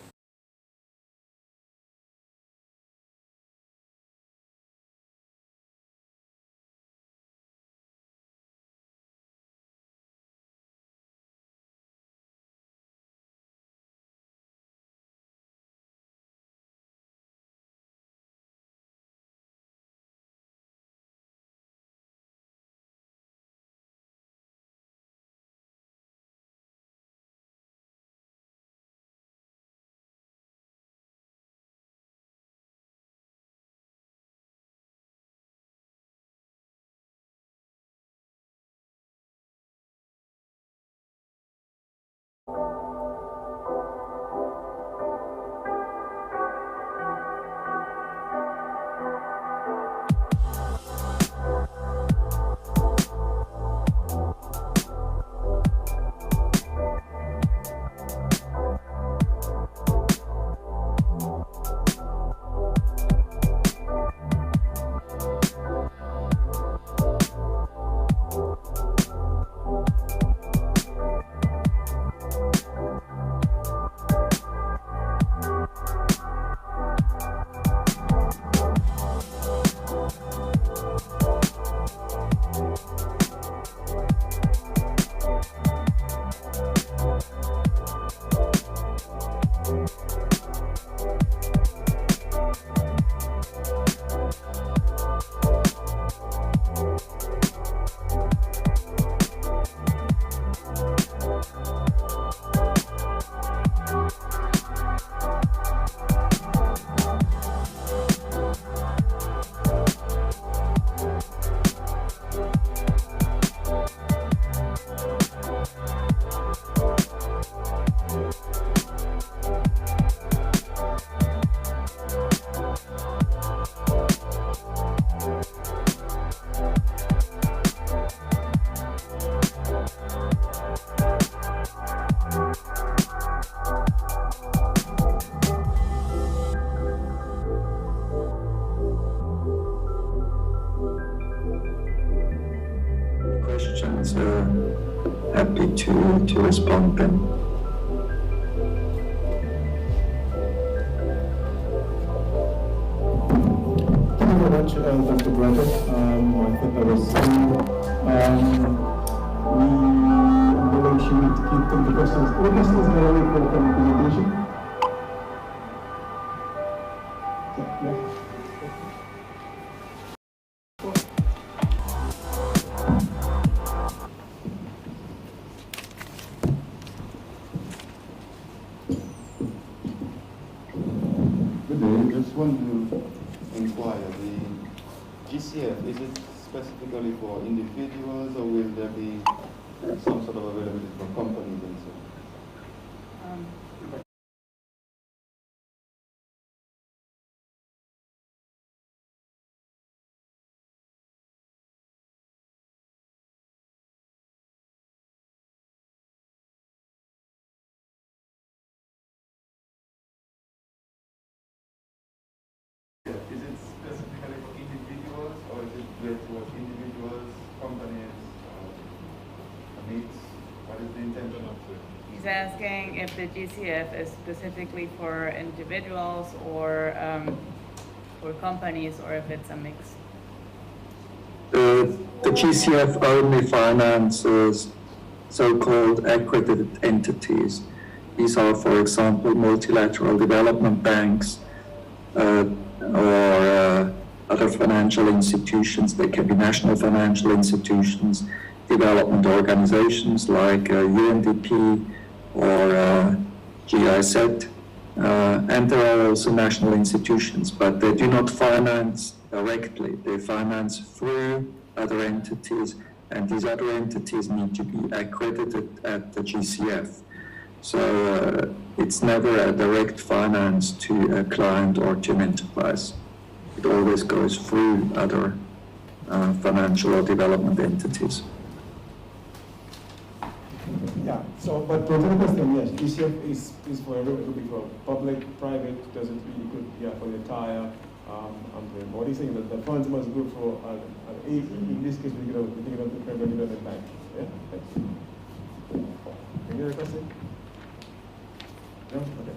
questions, happy to respond then. Thank you very much, Dr. Bradley. I thought that was we really should keep the questions. Any questions that are for the presentation? Yeah. Good day. Just want to inquire, the GCF, is it specifically for individuals or will there be some sort of availability for companies and so on? Is it specifically for individuals or is it geared towards individuals, companies, needs? What is the intention of it? He's asking if the GCF is specifically for individuals or for companies, or if it's a mix. The GCF only finances so-called accredited entities. These are, for example, multilateral development banks, or other financial institutions. They can be national financial institutions, development organizations like UNDP or GIZ, and there are also national institutions, but they do not finance directly. They finance through other entities, and these other entities need to be accredited at the GCF. So it's never a direct finance to a client or to an enterprise. It always goes through other financial or development entities. Yeah, so, but to the question, yes, GCF is for everybody, it could be for public, private, doesn't really good, yeah, for the entire, what he's saying, that the funds must go for, in this case, we're thinking of the private development bank. Yeah, thanks. Any other question? No? Okay.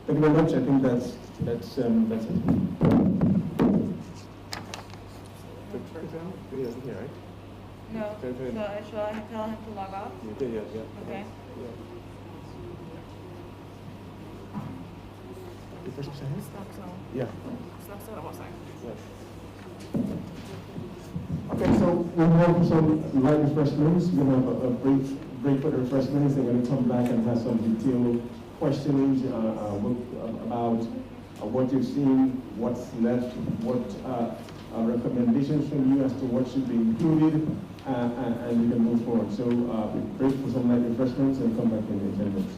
Thank you very much. I think that's it. He isn't here, right? No. So shall I tell him to log off? You did, yeah. Okay. Yeah. The first person? Yeah. Okay, so we'll have some light refreshments. We're going to have a brief break for the refreshments. They're going to come back and have some detailed questionings about what you've seen, what's left, what recommendations from you as to what should be included, and you can move forward. So break for some light refreshments and come back in 10 minutes.